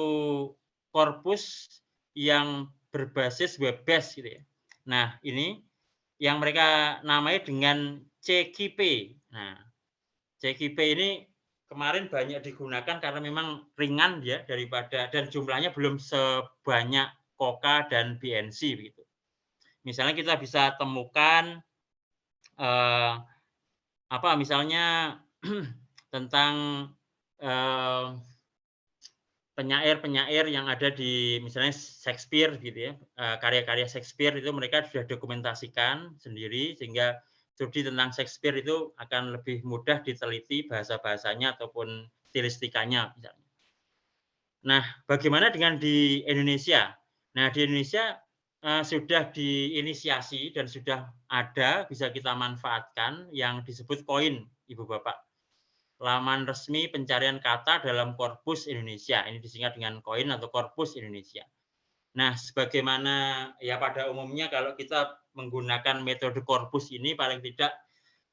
korpus yang berbasis web-based gitu ya. Nah, ini yang mereka namai dengan CKP. Nah, CKP ini kemarin banyak digunakan karena memang ringan ya daripada, dan jumlahnya belum sebanyak Koka dan BNC begitu. Misalnya kita bisa temukan misalnya tentang penyair-penyair yang ada di misalnya Shakespeare gitu ya, karya-karya Shakespeare itu mereka sudah dokumentasikan sendiri sehingga studi tentang Shakespeare itu akan lebih mudah diteliti bahasa-bahasanya ataupun stilistikanya misalnya. Nah, bagaimana dengan di Indonesia? Nah, di Indonesia sudah diinisiasi dan sudah ada, bisa kita manfaatkan yang disebut Koin, Ibu Bapak. Laman resmi pencarian kata dalam korpus Indonesia. Ini disingkat dengan Koin atau Korpus Indonesia. Nah, sebagaimana ya pada umumnya kalau kita menggunakan metode korpus ini, paling tidak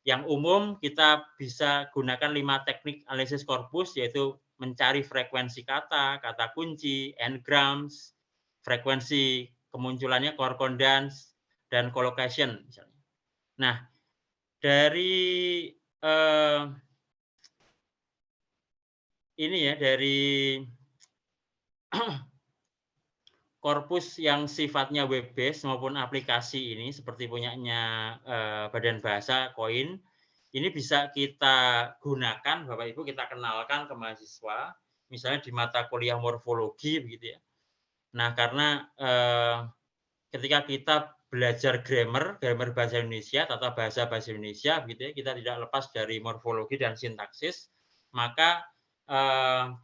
yang umum kita bisa gunakan 5 teknik analisis korpus, yaitu mencari frekuensi kata, kata kunci, n-grams, frekuensi kemunculannya, concordance, dan collocation misalnya. Nah, dari ini ya, dari korpus yang sifatnya web based maupun aplikasi ini seperti punyanya Badan Bahasa Koin, ini bisa kita gunakan, Bapak Ibu, kita kenalkan ke mahasiswa, misalnya di mata kuliah morfologi begitu ya. Nah, karena ketika kita belajar grammar bahasa Indonesia, tata bahasa Indonesia begitu ya, kita tidak lepas dari morfologi dan sintaksis, maka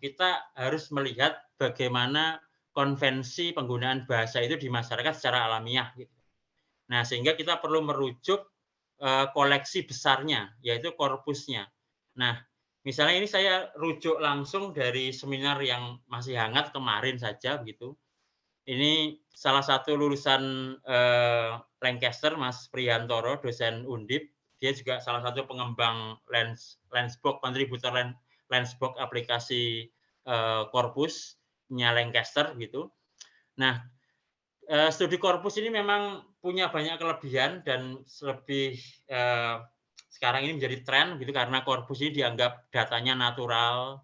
kita harus melihat bagaimana konvensi penggunaan bahasa itu di masyarakat secara alamiah. Gitu. Nah, sehingga kita perlu merujuk koleksi besarnya, yaitu korpusnya. Nah, misalnya ini saya rujuk langsung dari seminar yang masih hangat kemarin saja, begitu. Ini salah satu lulusan Lancaster, Mas Prihantoro, dosen Undip. Dia juga salah satu pengembang Landsbox, kontributor Landsbox aplikasi korpusnya Lancaster gitu. Nah, studi korpus ini memang punya banyak kelebihan dan lebih sekarang ini menjadi tren gitu karena korpus ini dianggap datanya natural,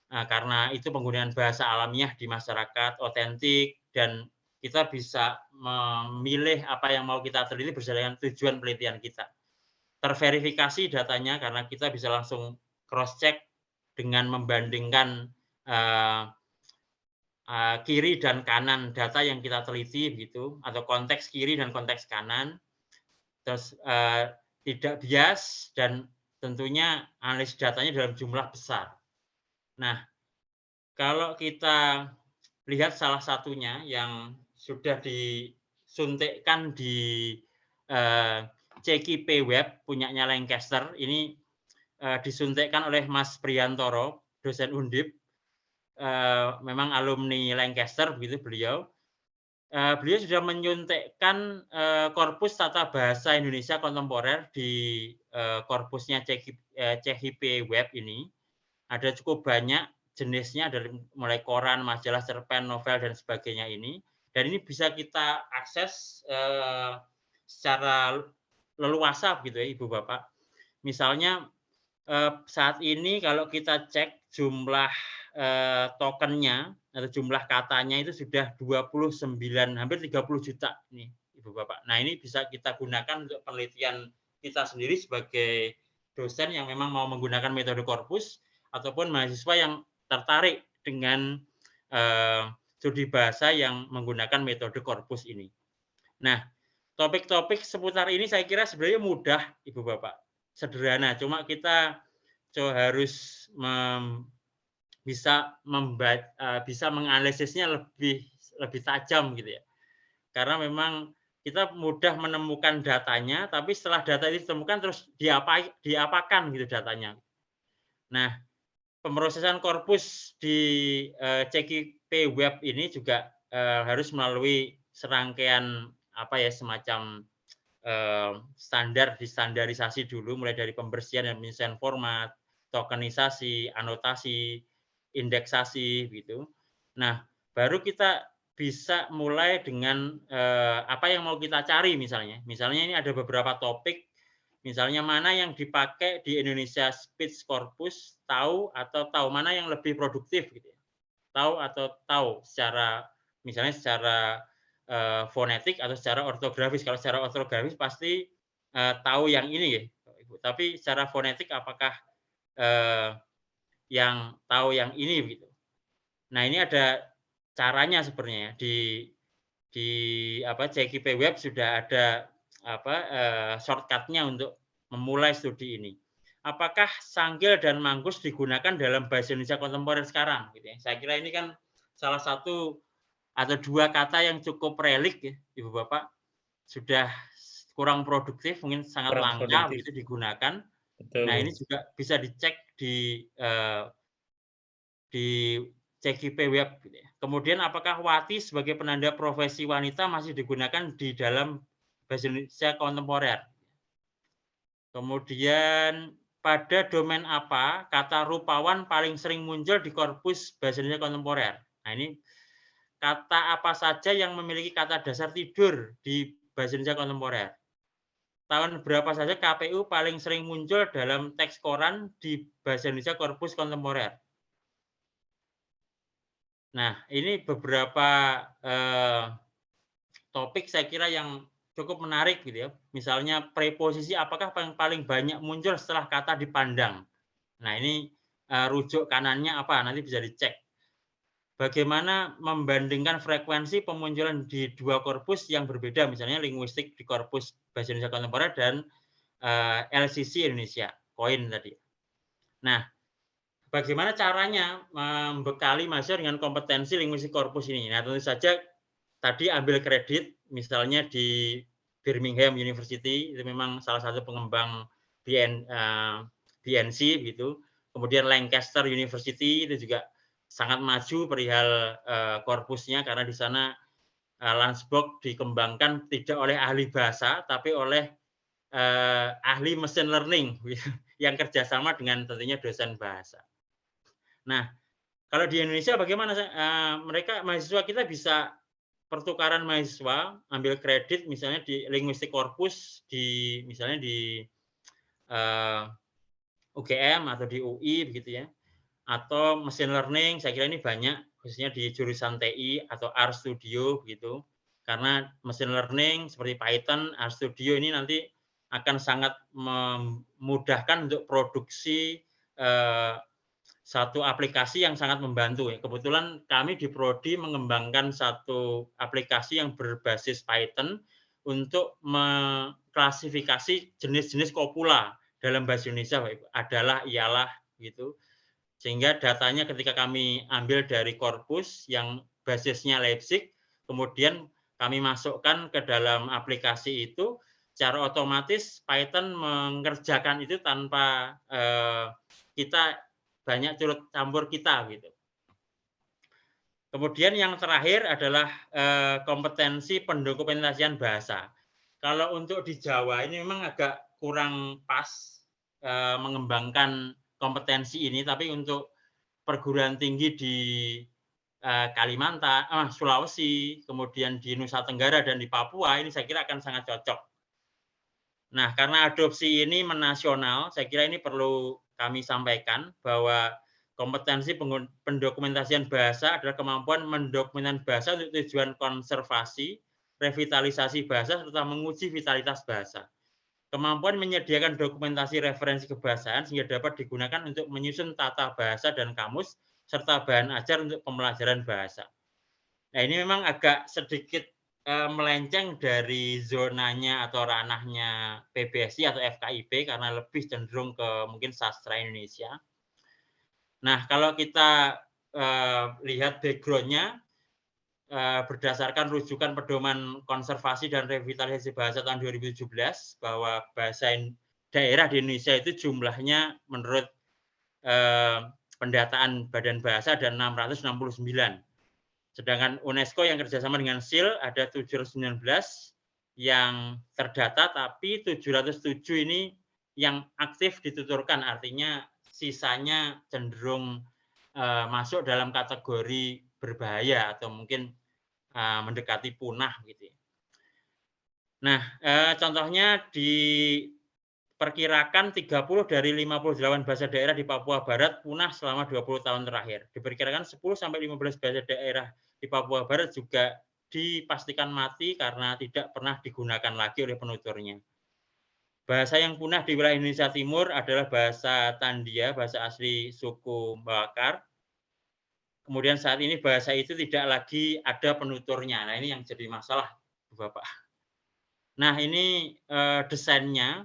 karena itu penggunaan bahasa alamiah di masyarakat, otentik, dan kita bisa memilih apa yang mau kita teliti berdasarkan tujuan penelitian kita. Terverifikasi datanya karena kita bisa langsung cross-check dengan membandingkan kiri dan kanan data yang kita teliti begitu, atau konteks kiri dan konteks kanan. Terus tidak bias dan tentunya analisis datanya dalam jumlah besar. Nah, kalau kita lihat salah satunya yang sudah disuntikkan di CKP Web punyanya Lancaster, ini disuntikkan oleh Mas Prihantoro, dosen Undip, memang alumni Lancaster begitu beliau. Beliau sudah menyuntikkan korpus tata bahasa Indonesia kontemporer di korpusnya CKP Web ini. Ada cukup banyak jenisnya dari mulai koran, majalah, cerpen, novel, dan sebagainya ini. Dan ini bisa kita akses secara leluasa begitu ya Ibu Bapak. Misalnya saat ini kalau kita cek jumlah tokennya atau jumlah katanya itu sudah 29, hampir 30 juta nih Ibu Bapak. Nah, ini bisa kita gunakan untuk penelitian kita sendiri sebagai dosen yang memang mau menggunakan metode korpus ataupun mahasiswa yang tertarik dengan studi bahasa yang menggunakan metode korpus ini. Nah, topik-topik seputar ini saya kira sebenarnya mudah Ibu Bapak. Sederhana, cuma kita harus bisa menganalisisnya lebih tajam gitu ya. Karena memang kita mudah menemukan datanya, tapi setelah data itu ditemukan terus diapakan gitu datanya. Nah, pemrosesan korpus di CKP Web ini juga harus melalui serangkaian semacam distandarisasi dulu, mulai dari pembersihan dan penyelesaian format, tokenisasi, anotasi, indeksasi, gitu. Nah, baru kita bisa mulai dengan apa yang mau kita cari misalnya. Misalnya ini ada beberapa topik, misalnya mana yang dipakai di Indonesia Speech Corpus, tahu atau tahu, mana yang lebih produktif gitu ya. Tahu atau tahu secara misalnya secara fonetik atau secara ortografis. Kalau secara ortografis pasti tahu yang ini ya, Ibu. Tapi secara fonetik apakah yang tahu yang ini begitu. Nah, ini ada caranya sebenarnya di CKIP Web sudah ada shortcut-nya untuk memulai studi ini. Apakah Sanggil dan Mangkus digunakan dalam bahasa Indonesia kontemporer sekarang? Gitu ya. Saya kira ini kan salah satu atau dua kata yang cukup relik ya, Ibu Bapak, sudah kurang produktif, mungkin sangat langka begitu digunakan. Betul. Nah, ini juga bisa dicek di CKIP Web. Gitu ya. Kemudian apakah Wati sebagai penanda profesi wanita masih digunakan di dalam bahasa Indonesia kontemporer? Kemudian pada domain apa kata rupawan paling sering muncul di korpus bahasa Indonesia kontemporer? Nah, ini kata apa saja yang memiliki kata dasar tidur di bahasa Indonesia kontemporer? Tahun berapa saja KPU paling sering muncul dalam teks koran di bahasa Indonesia korpus kontemporer? Nah, ini beberapa topik saya kira yang cukup menarik gitu ya. Misalnya preposisi apakah yang paling banyak muncul setelah kata dipandang. Nah, ini rujuk kanannya apa, nanti bisa dicek. Bagaimana membandingkan frekuensi pemunculan di dua korpus yang berbeda, misalnya linguistik di korpus bahasa Indonesia kontemporer dan LCC Indonesia, koin tadi. Nah, bagaimana caranya membekali mahasiswa dengan kompetensi linguistik korpus ini? Nah, tentu saja tadi ambil kredit, misalnya di Birmingham University, itu memang salah satu pengembang BNC, gitu. Kemudian Lancaster University, itu juga sangat maju perihal korpusnya, karena di sana Landsberg dikembangkan tidak oleh ahli bahasa, tapi oleh ahli machine learning, yang kerjasama dengan tentunya dosen bahasa. Nah, kalau di Indonesia bagaimana? Mereka mahasiswa kita bisa pertukaran mahasiswa, ambil kredit misalnya di linguistik korpus di misalnya di UGM atau di UI begitu ya. Atau machine learning, saya kira ini banyak khususnya di jurusan TI atau RStudio begitu. Karena machine learning seperti Python, RStudio ini nanti akan sangat memudahkan untuk produksi satu aplikasi yang sangat membantu. Kebetulan kami di Prodi mengembangkan satu aplikasi yang berbasis Python untuk mengklasifikasi jenis-jenis kopula dalam bahasa Indonesia, adalah, ialah, gitu. Sehingga datanya ketika kami ambil dari korpus yang basisnya Leipzig, kemudian kami masukkan ke dalam aplikasi itu, secara otomatis Python mengerjakan itu tanpa kita banyak turut campur kita gitu. Kemudian yang terakhir adalah kompetensi pendokumentasian bahasa. Kalau untuk di Jawa ini memang agak kurang pas mengembangkan kompetensi ini, tapi untuk perguruan tinggi di Kalimantan, Sulawesi, kemudian di Nusa Tenggara dan di Papua, ini saya kira akan sangat cocok. Nah, karena adopsi ini menasional, saya kira ini perlu kami sampaikan bahwa kompetensi pendokumentasian bahasa adalah kemampuan mendokumentasikan bahasa untuk tujuan konservasi, revitalisasi bahasa, serta menguji vitalitas bahasa. Kemampuan menyediakan dokumentasi referensi kebahasaan sehingga dapat digunakan untuk menyusun tata bahasa dan kamus, serta bahan ajar untuk pembelajaran bahasa. Nah, ini memang agak sedikit melenceng dari zonanya atau ranahnya PBSI atau FKIP karena lebih cenderung ke mungkin sastra Indonesia. Nah, kalau kita lihat background-nya, berdasarkan rujukan pedoman konservasi dan revitalisasi bahasa tahun 2017, bahwa bahasa daerah di Indonesia itu jumlahnya menurut pendataan Badan Bahasa ada 669. Sedangkan UNESCO yang kerjasama dengan SIL ada 719, yang terdata, tapi 707 ini yang aktif dituturkan, artinya sisanya cenderung masuk dalam kategori berbahaya atau mungkin mendekati punah gitu ya. Nah, contohnya diperkirakan 30 dari 58 bahasa daerah di Papua Barat punah selama 20 tahun terakhir. Diperkirakan 10 sampai 15 bahasa daerah di Papua Barat juga dipastikan mati karena tidak pernah digunakan lagi oleh penuturnya. Bahasa yang punah di wilayah Indonesia Timur adalah bahasa Tandia, bahasa asli suku Bakar. Kemudian saat ini bahasa itu tidak lagi ada penuturnya. Nah, ini yang jadi masalah, Bapak. Nah, ini desainnya,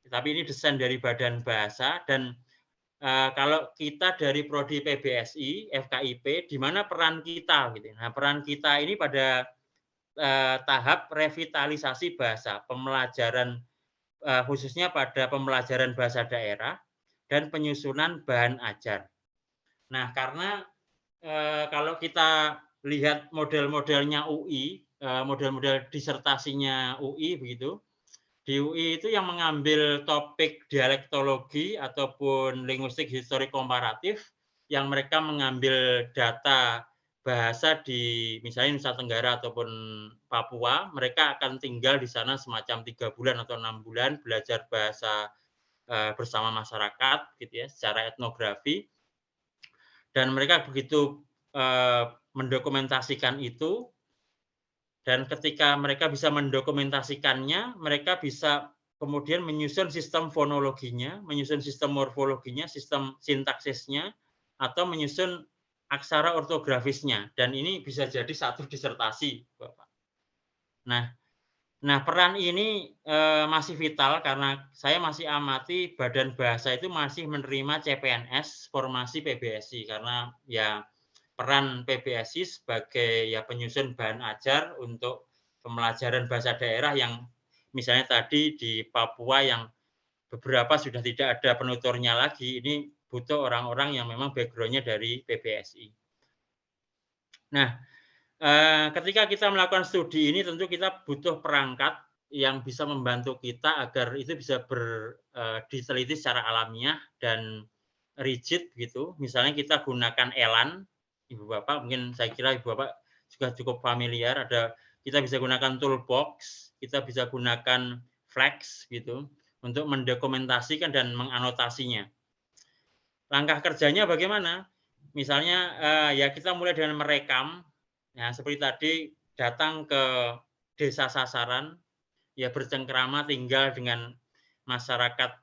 tapi ini desain dari Badan Bahasa, dan kalau kita dari Prodi PBSI, FKIP, di mana peran kita? Gitu. Nah, peran kita ini pada tahap revitalisasi bahasa, pembelajaran khususnya pada pembelajaran bahasa daerah dan penyusunan bahan ajar. Nah, karena kalau kita lihat model-modelnya UI, model-model disertasinya UI begitu, di UI itu yang mengambil topik dialektologi ataupun linguistik historik komparatif, yang mereka mengambil data bahasa di misalnya Nusa Tenggara ataupun Papua, mereka akan tinggal di sana semacam 3 bulan atau 6 bulan belajar bahasa bersama masyarakat gitu ya, secara etnografi, dan mereka begitu mendokumentasikan itu, dan ketika mereka bisa mendokumentasikannya, mereka bisa kemudian menyusun sistem fonologinya, menyusun sistem morfologinya, sistem sintaksisnya, atau menyusun aksara ortografisnya, dan ini bisa jadi satu disertasi, Bapak. Nah, peran ini masih vital karena saya masih amati Badan Bahasa itu masih menerima CPNS formasi PBSI, karena ya peran PBSI sebagai ya penyusun bahan ajar untuk pembelajaran bahasa daerah yang misalnya tadi di Papua yang beberapa sudah tidak ada penuturnya lagi, ini butuh orang-orang yang memang background-nya dari PBSI. Nah, ketika kita melakukan studi ini tentu kita butuh perangkat yang bisa membantu kita agar itu bisa diteliti secara alamiah dan rigid gitu. Misalnya kita gunakan Elan, Ibu Bapak, mungkin saya kira Ibu Bapak juga cukup familiar, kita bisa gunakan toolbox, kita bisa gunakan Flex gitu untuk mendokumentasikan dan menganotasinya. Langkah kerjanya bagaimana? Misalnya ya kita mulai dengan merekam, ya seperti tadi datang ke desa sasaran, ya bercengkrama tinggal dengan masyarakat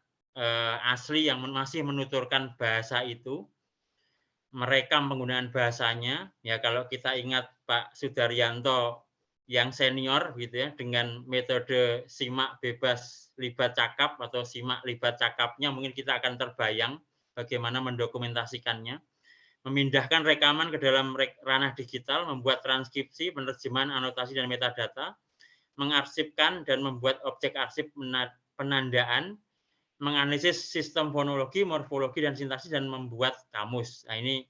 asli yang masih menuturkan bahasa itu, merekam penggunaan bahasanya. Ya kalau kita ingat Pak Sudaryanto yang senior gitu ya, dengan metode simak bebas libat cakap atau simak libat cakapnya, mungkin kita akan terbayang bagaimana mendokumentasikannya, memindahkan rekaman ke dalam ranah digital, membuat transkripsi, penerjemahan, anotasi, dan metadata, mengarsipkan dan membuat objek arsip penandaan, menganalisis sistem fonologi, morfologi, dan sintaksis, dan membuat kamus. Nah, ini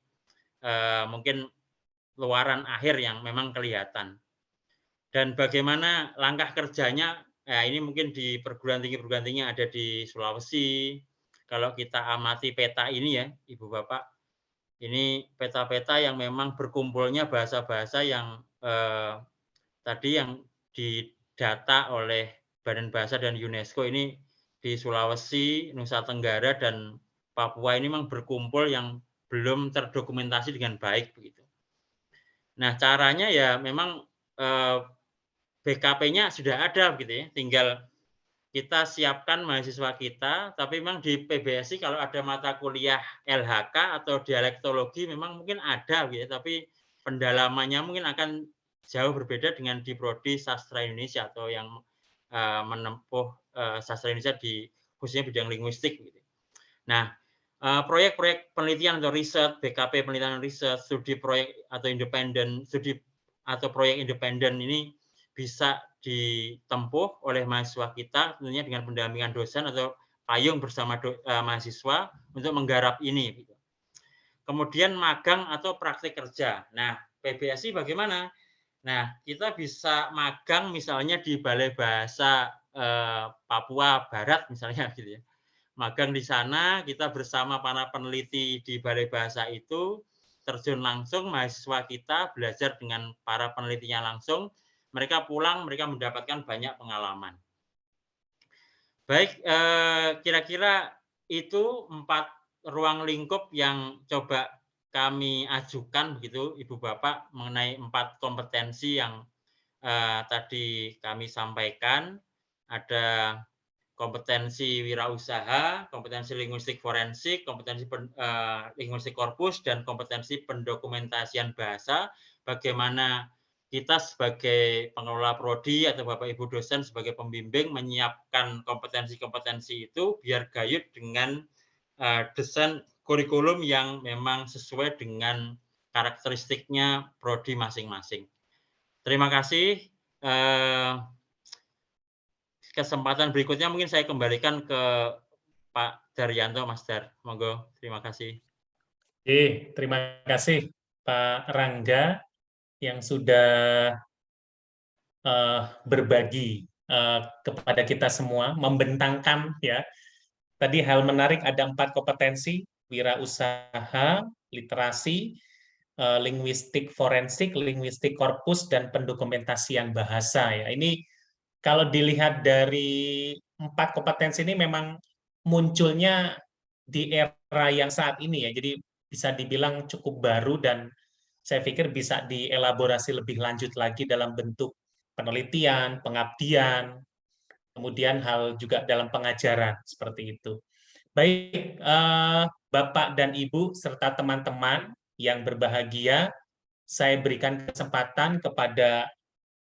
mungkin luaran akhir yang memang kelihatan. Dan bagaimana langkah kerjanya, ini mungkin di perguruan tinggi ada di Sulawesi. Kalau kita amati peta ini ya, Ibu Bapak, ini peta-peta yang memang berkumpulnya bahasa-bahasa yang tadi yang didata oleh Badan Bahasa dan UNESCO ini di Sulawesi, Nusa Tenggara, dan Papua ini memang berkumpul yang belum terdokumentasi dengan baik begitu. Nah, caranya ya memang BKP-nya sudah ada gitu ya, tinggal kita siapkan mahasiswa kita, tapi memang di PBSI kalau ada mata kuliah LHK atau dialektologi memang mungkin ada gitu, tapi pendalamannya mungkin akan jauh berbeda dengan di Prodi Sastra Indonesia atau yang menempuh Sastra Indonesia di khususnya bidang linguistik gitu. Nah, proyek-proyek penelitian atau riset, BKP penelitian riset, studi proyek atau independen, studi atau proyek independen ini bisa ditempuh oleh mahasiswa kita tentunya dengan pendampingan dosen atau payung bersama mahasiswa untuk menggarap ini. Kemudian magang atau praktik kerja. Nah, PBSI bagaimana? Nah, kita bisa magang misalnya di Balai Bahasa Papua Barat misalnya gitu ya. Magang di sana, kita bersama para peneliti di Balai Bahasa itu terjun langsung, mahasiswa kita belajar dengan para penelitinya langsung, mereka pulang, mereka mendapatkan banyak pengalaman. Baik, kira-kira itu 4 ruang lingkup yang coba kami ajukan begitu Ibu Bapak mengenai 4 kompetensi yang tadi kami sampaikan. Ada kompetensi wirausaha, kompetensi linguistik forensik, kompetensi linguistik korpus, dan kompetensi pendokumentasian bahasa. Bagaimana kita sebagai pengelola prodi atau Bapak Ibu dosen sebagai pembimbing menyiapkan kompetensi-kompetensi itu biar gayut dengan desain kurikulum yang memang sesuai dengan karakteristiknya prodi masing-masing. Terima kasih. Kesempatan berikutnya mungkin saya kembalikan ke Pak Daryanto, Mas Dar. Monggo, terima kasih. Terima kasih Pak Rangga yang sudah berbagi kepada kita semua, membentangkan ya. Tadi hal menarik, ada 4 kompetensi: wirausaha, literasi, linguistik forensik, linguistik korpus, dan pendokumentasian bahasa ya. Ini kalau dilihat dari 4 kompetensi ini memang munculnya di era yang saat ini ya. Jadi bisa dibilang cukup baru dan saya pikir bisa dielaborasi lebih lanjut lagi dalam bentuk penelitian, pengabdian, kemudian hal juga dalam pengajaran seperti itu. Baik, Bapak dan Ibu serta teman-teman yang berbahagia, saya berikan kesempatan kepada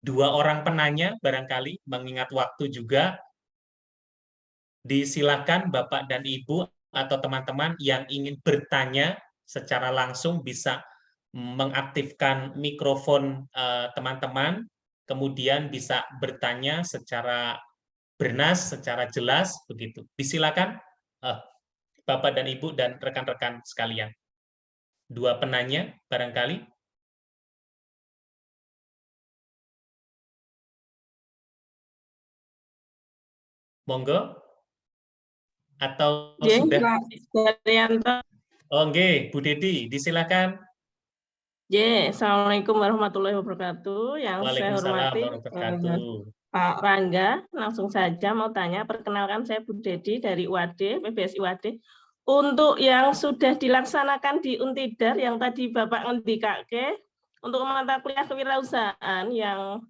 2 orang penanya barangkali, mengingat waktu juga. Disilakan Bapak dan Ibu atau teman-teman yang ingin bertanya secara langsung bisa mengaktifkan mikrofon teman-teman, kemudian bisa bertanya secara bernas, secara jelas, begitu. Disilakan Bapak dan Ibu dan rekan-rekan sekalian. 2 penanya barangkali. Monggo. Atau sudah? Oh, Bu Dedi, disilakan. Assalamualaikum warahmatullahi wabarakatuh. Yang saya hormati Pak Rangga, langsung saja mau tanya. Perkenalkan, saya Bu Dedi dari UAD, PBSI UAD. Untuk yang sudah dilaksanakan di Untidar yang tadi Bapak ngendikake, untuk mata kuliah kewirausahaan yang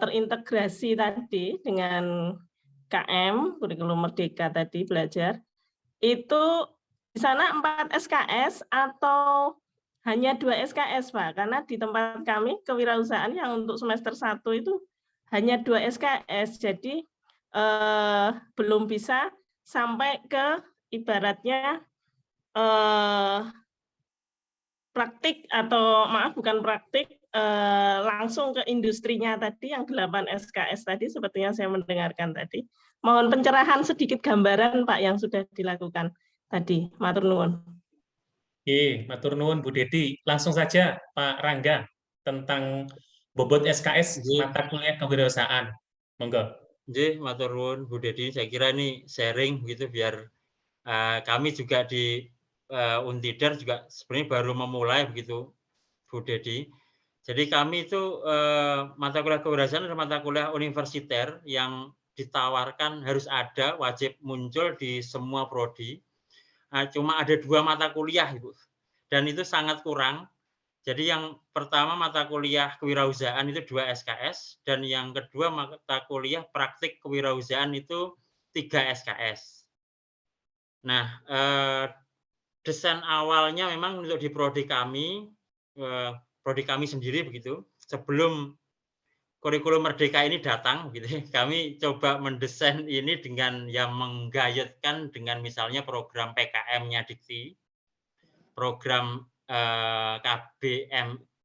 terintegrasi tadi dengan KM, kurikulum Merdeka tadi belajar, itu di sana 4 SKS atau hanya 2 SKS, Pak? Karena di tempat kami kewirausahaan yang untuk semester 1 itu hanya 2 SKS, jadi belum bisa sampai ke ibaratnya praktik atau maaf bukan praktik, langsung ke industrinya tadi yang 8 SKS tadi sepertinya saya mendengarkan tadi. Mohon pencerahan sedikit gambaran Pak yang sudah dilakukan tadi. Matur nuwun. Matur nuwun Bu Dedi. Langsung saja Pak Rangga tentang bobot SKS mata kuliah kewirausahaan. Monggo. Matur nuwun Bu Dedi. Saya kira ini sharing gitu biar kami juga di Untidar juga sebenarnya baru memulai begitu Bu Dedi. Jadi kami itu mata kuliah kewirausahaan adalah mata kuliah universiter yang ditawarkan harus ada, wajib muncul di semua prodi. Cuma ada 2 mata kuliah, Ibu. Dan itu sangat kurang. Jadi yang pertama mata kuliah kewirausahaan itu 2 SKS, dan yang kedua mata kuliah praktik kewirausahaan itu 3 SKS. Nah, desain awalnya memang untuk di prodi kami sendiri begitu, sebelum kurikulum Merdeka ini datang, gitu. Kami coba mendesain ini dengan yang menggayutkan dengan misalnya program PKM-nya Dikti, program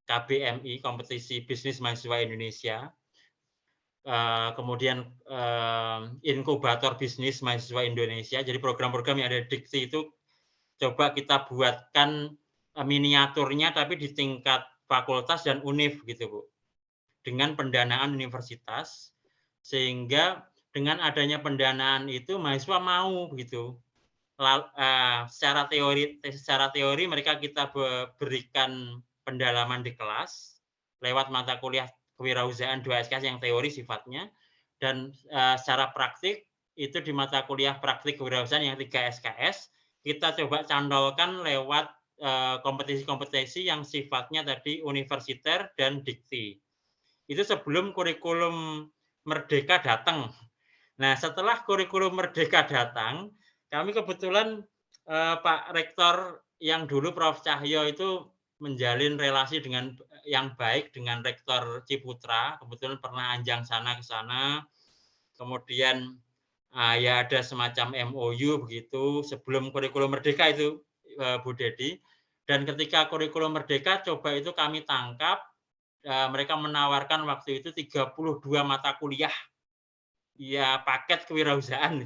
KBMI, Kompetisi Bisnis Mahasiswa Indonesia, kemudian Inkubator Bisnis Mahasiswa Indonesia. Jadi program-program yang ada di Dikti itu coba kita buatkan miniaturnya, tapi di tingkat fakultas dan univ, gitu Bu. dengan pendanaan universitas, sehingga dengan adanya pendanaan itu mahasiswa mau gitu. Secara teori mereka kita berikan pendalaman di kelas lewat mata kuliah kewirausahaan 2 SKS yang teori sifatnya, dan secara praktik itu di mata kuliah praktik kewirausahaan yang 3 SKS kita coba cantolkan lewat kompetisi-kompetisi yang sifatnya tadi universiter dan dikti. Itu sebelum kurikulum Merdeka datang. Nah, setelah kurikulum Merdeka datang, kami kebetulan Pak Rektor yang dulu Prof. Cahyo itu menjalin relasi dengan yang baik dengan Rektor Ciputra, kebetulan pernah anjang sana ke sana. Kemudian ya ada semacam MOU begitu sebelum kurikulum Merdeka itu, Bu Dedi. Dan ketika kurikulum Merdeka coba itu kami tangkap, mereka menawarkan waktu itu 32 mata kuliah ya paket kewirausahaan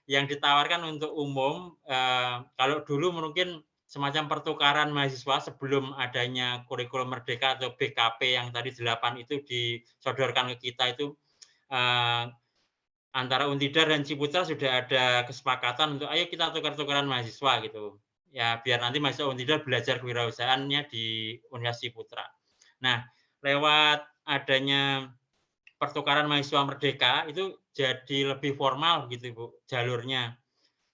yang ditawarkan untuk umum. Kalau dulu mungkin semacam pertukaran mahasiswa sebelum adanya kurikulum Merdeka atau BKP yang tadi 8 itu disodorkan ke kita itu, antara Untidar dan Ciputra sudah ada kesepakatan untuk ayo kita tukar-tukaran mahasiswa gitu. Ya biar nanti mahasiswa Untidar belajar kewirausahaannya di Universitas Ciputra. Nah, lewat adanya pertukaran mahasiswa Merdeka itu jadi lebih formal gitu Bu jalurnya.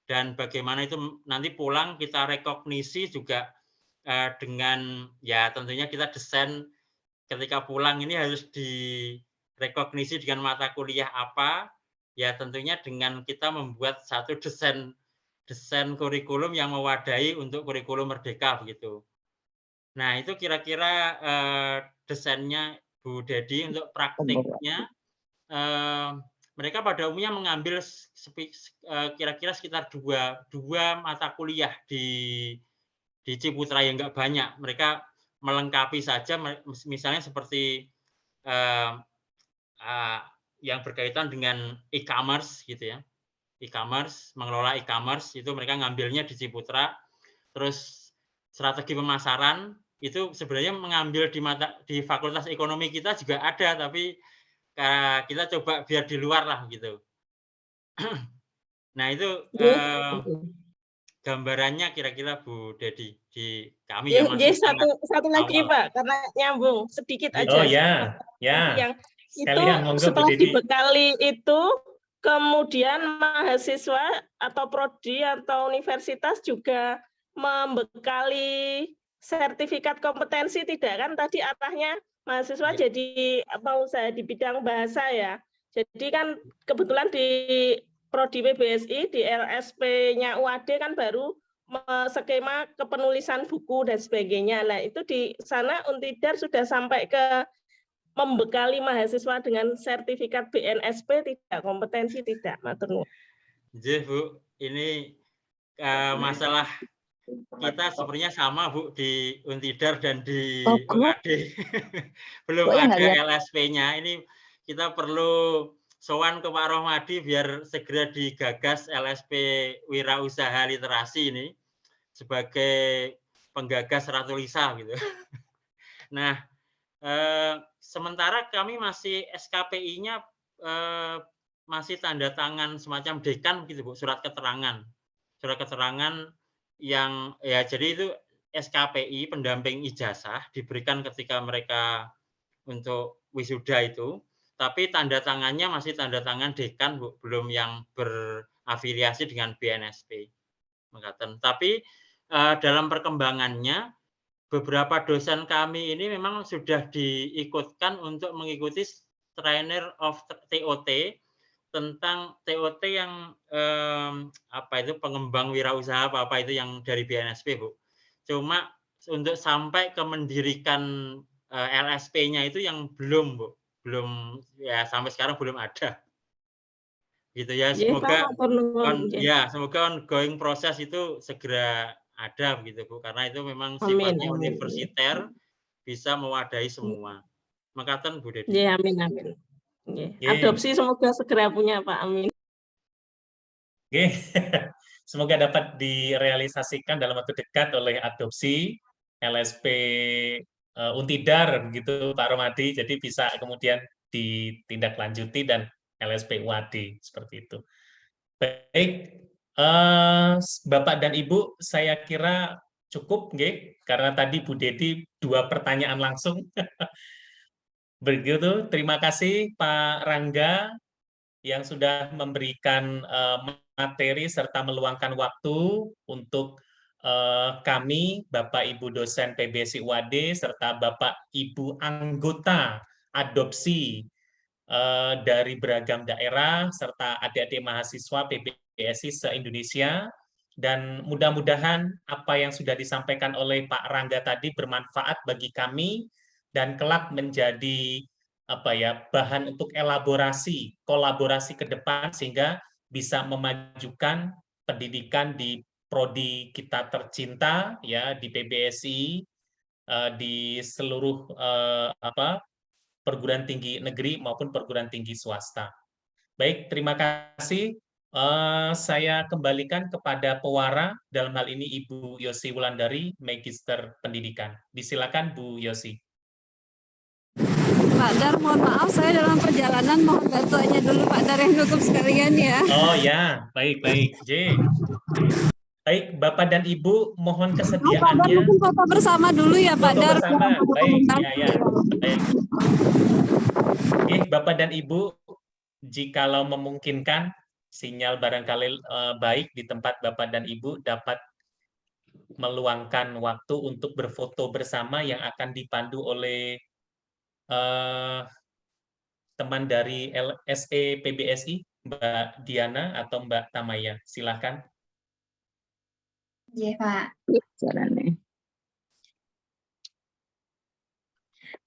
Dan bagaimana itu nanti pulang kita rekognisi juga dengan ya tentunya kita desain ketika pulang ini harus direkognisi dengan mata kuliah apa, ya tentunya dengan kita membuat satu desain kurikulum yang mewadahi untuk kurikulum Merdeka begitu. Nah, itu kira-kira desainnya Bu Dedi. Untuk praktiknya mereka pada umumnya mengambil kira-kira sekitar dua mata kuliah di Ciputra yang enggak banyak. Mereka melengkapi saja, misalnya seperti yang berkaitan dengan e-commerce gitu ya. E-commerce, mengelola e-commerce itu mereka ngambilnya di Ciputra. Terus strategi pemasaran itu sebenarnya mengambil di Fakultas Ekonomi kita juga ada, tapi kita coba biar di luar lah gitu. Nah itu gambarannya kira-kira Bu Dedi di kami yang masih satu lagi awal. Pak, karena nyambung sedikit aja. Oh ya, yang itu setelah dibekali itu kemudian mahasiswa atau prodi atau universitas juga membekali sertifikat kompetensi tidak kan? Tadi arahnya mahasiswa ya. Jadi mau usaha di bidang bahasa ya. Jadi kan kebetulan di prodi PBSI di LSP-nya UAD kan baru skema kepenulisan buku dan sebagainya. Nah, itu di sana Untidar sudah sampai ke membekali mahasiswa dengan sertifikat BNSP tidak, kompetensi tidak, matur nuwun. Jadi Bu, ini masalah kita sebenarnya sama Bu di Untidar dan di UAD. Belum ada LSP-nya. Ini kita perlu sowan ke Pak Rohmadi biar segera digagas LSP Wirausaha Literasi ini sebagai penggagas Ratu Lisa gitu. Nah, sementara kami masih SKPI-nya masih tanda tangan semacam dekan gitu Bu, surat keterangan yang ya jadi itu SKPI pendamping ijazah diberikan ketika mereka untuk wisuda itu, tapi tanda tangannya masih tanda tangan dekan Bu, belum yang berafiliasi dengan BNSP. Tapi dalam perkembangannya beberapa dosen kami ini memang sudah diikutkan untuk mengikuti trainer of TOT tentang TOT yang pengembang wirausaha apa itu yang dari BNSP Bu. Cuma untuk sampai ke mendirikan LSP-nya itu yang belum Bu, belum ya sampai sekarang belum ada. Gitu ya, semoga semoga ongoing proses itu segera ada begitu Bu, karena itu memang sifatnya universiter bisa mewadahi semua. Makaten Bu Dedi. Ya, amin. Adopsi semoga segera punya Pak, amin. Oke. Semoga dapat direalisasikan dalam waktu dekat oleh adopsi LSP Untidar gitu Pak Romadi, jadi bisa kemudian ditindaklanjuti dan LSP UAD seperti itu. Baik, Bapak dan Ibu, saya kira cukup, karena tadi Bu Dedi 2 pertanyaan langsung. Begitu, terima kasih Pak Rangga yang sudah memberikan materi serta meluangkan waktu untuk kami, Bapak Ibu dosen PBSI UAD, serta Bapak Ibu anggota adopsi dari beragam daerah, serta adik-adik mahasiswa PBSI se-Indonesia. Dan mudah-mudahan apa yang sudah disampaikan oleh Pak Rangga tadi bermanfaat bagi kami, dan kelak menjadi bahan untuk elaborasi, kolaborasi ke depan, sehingga bisa memajukan pendidikan di prodi kita tercinta ya di PBSI, di seluruh perguruan tinggi negeri maupun perguruan tinggi swasta. Baik, terima kasih. Saya kembalikan kepada pewara, dalam hal ini Ibu Yosi Wulandari, Magister Pendidikan. Disilakan Bu Yosi. Pak Dar, mohon maaf saya dalam perjalanan, mohon bantuannya dulu Pak Dar yang nutup sekalian ya. Oh ya, baik. J. Baik, Bapak dan Ibu, mohon kesediaannya. Pak Dar, foto bersama dulu ya Pak Dar. Foto bersama, baik, ya. Baik. Oke, Bapak dan Ibu, jikalau memungkinkan, sinyal barangkali baik di tempat Bapak dan Ibu dapat meluangkan waktu untuk berfoto bersama yang akan dipandu oleh teman dari LSE PBSI, Mbak Diana atau Mbak Tamaya. Silakan. Iya, Pak.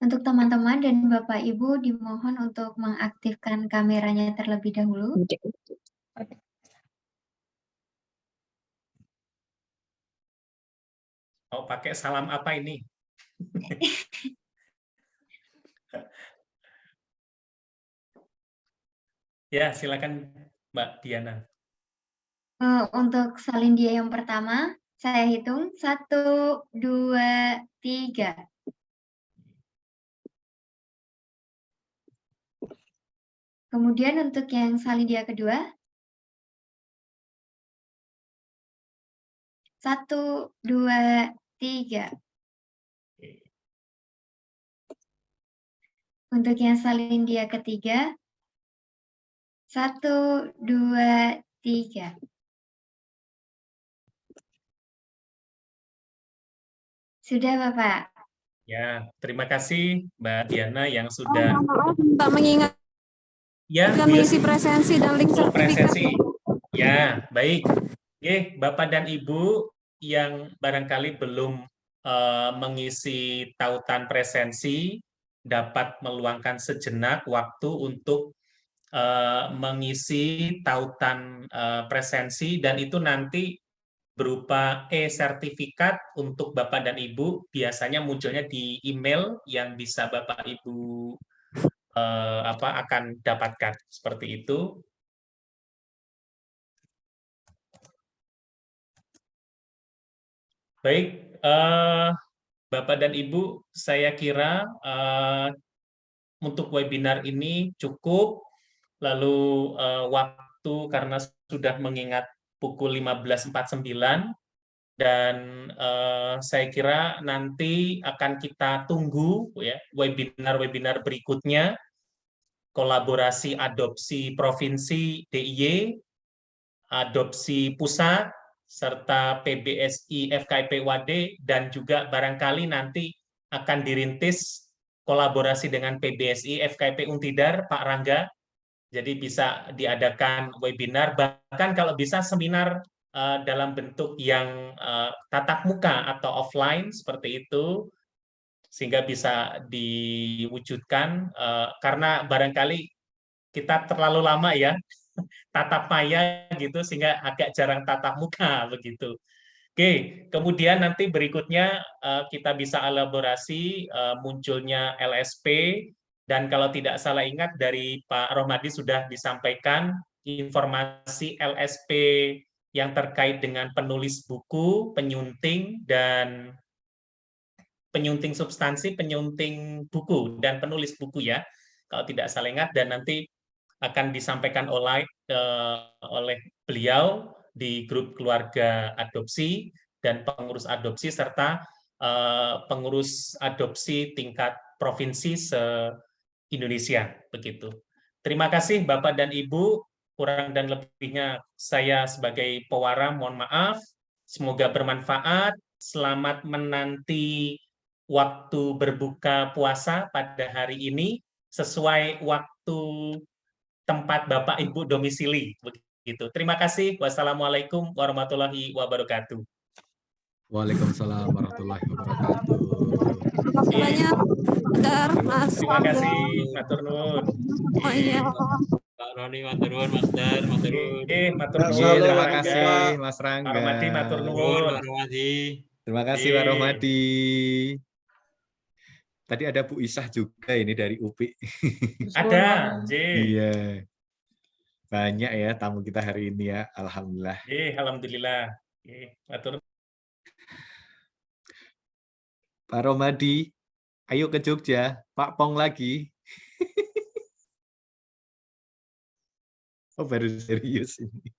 Untuk teman-teman dan Bapak Ibu dimohon untuk mengaktifkan kameranya terlebih dahulu. Oh, pakai salam apa ini? Ya, silakan Mbak Diana. Untuk salin dia yang pertama, saya hitung 1, 2, 3. Kemudian untuk yang salin dia kedua, 1, 2, 3. Untuk yang salin dia ketiga, 1, 2, 3. Sudah, Bapak. Ya, terima kasih Mbak Diana yang sudah minta mengingat ya mengisi presensi dan link sertifikat. Ya, baik. Oke, Bapak dan Ibu yang barangkali belum mengisi tautan presensi, dapat meluangkan sejenak waktu untuk mengisi tautan presensi, dan itu nanti berupa e-sertifikat untuk Bapak dan Ibu, biasanya munculnya di email yang bisa Bapak Ibu akan dapatkan seperti itu. Baik, Bapak dan Ibu, saya kira untuk webinar ini cukup. Lalu waktu karena sudah mengingat pukul 15.49, dan saya kira nanti akan kita tunggu ya webinar-webinar berikutnya, kolaborasi adopsi provinsi DIY, adopsi pusat, serta PBSI FKIP UAD, dan juga barangkali nanti akan dirintis kolaborasi dengan PBSI FKIP Untidar, Pak Rangga. Jadi bisa diadakan webinar, bahkan kalau bisa seminar dalam bentuk yang tatap muka atau offline seperti itu, sehingga bisa diwujudkan, karena barangkali kita terlalu lama ya tatap maya gitu, sehingga agak jarang tatap muka begitu. Oke, kemudian nanti berikutnya kita bisa elaborasi munculnya LSP, dan kalau tidak salah ingat dari Pak Rohmadi sudah disampaikan informasi LSP yang terkait dengan penulis buku, penyunting, dan penyunting substansi, penyunting buku, dan penulis buku ya, kalau tidak salah ingat, dan nanti akan disampaikan oleh beliau di grup keluarga adopsi dan pengurus adopsi serta pengurus adopsi tingkat provinsi se-Indonesia begitu. Terima kasih Bapak dan Ibu, kurang dan lebihnya saya sebagai pewara mohon maaf. Semoga bermanfaat. Selamat menanti waktu berbuka puasa pada hari ini sesuai waktu tempat Bapak Ibu domisili begitu. Terima kasih. Wassalamualaikum warahmatullahi wabarakatuh. Waalaikumsalam warahmatullahi wabarakatuh. Banyak Dar, Mas. Terima kasih, matur nuwun. Oh iya. Pak Roni, matur nuwun, Mas Dar, matur nuwun. Matur nuwun. Terima kasih Mas Rangga. Pak Romadi, matur nuwun. Pak Romadi. Terima kasih Pak Romadi. Tadi ada Bu Isah juga ini dari UPI. Ada, J. Iya. Banyak ya tamu kita hari ini ya, alhamdulillah. Alhamdulillah. Matur. Pak Romadi, ayo ke Jogja, Pak Pong lagi. Oh, baru serius ini.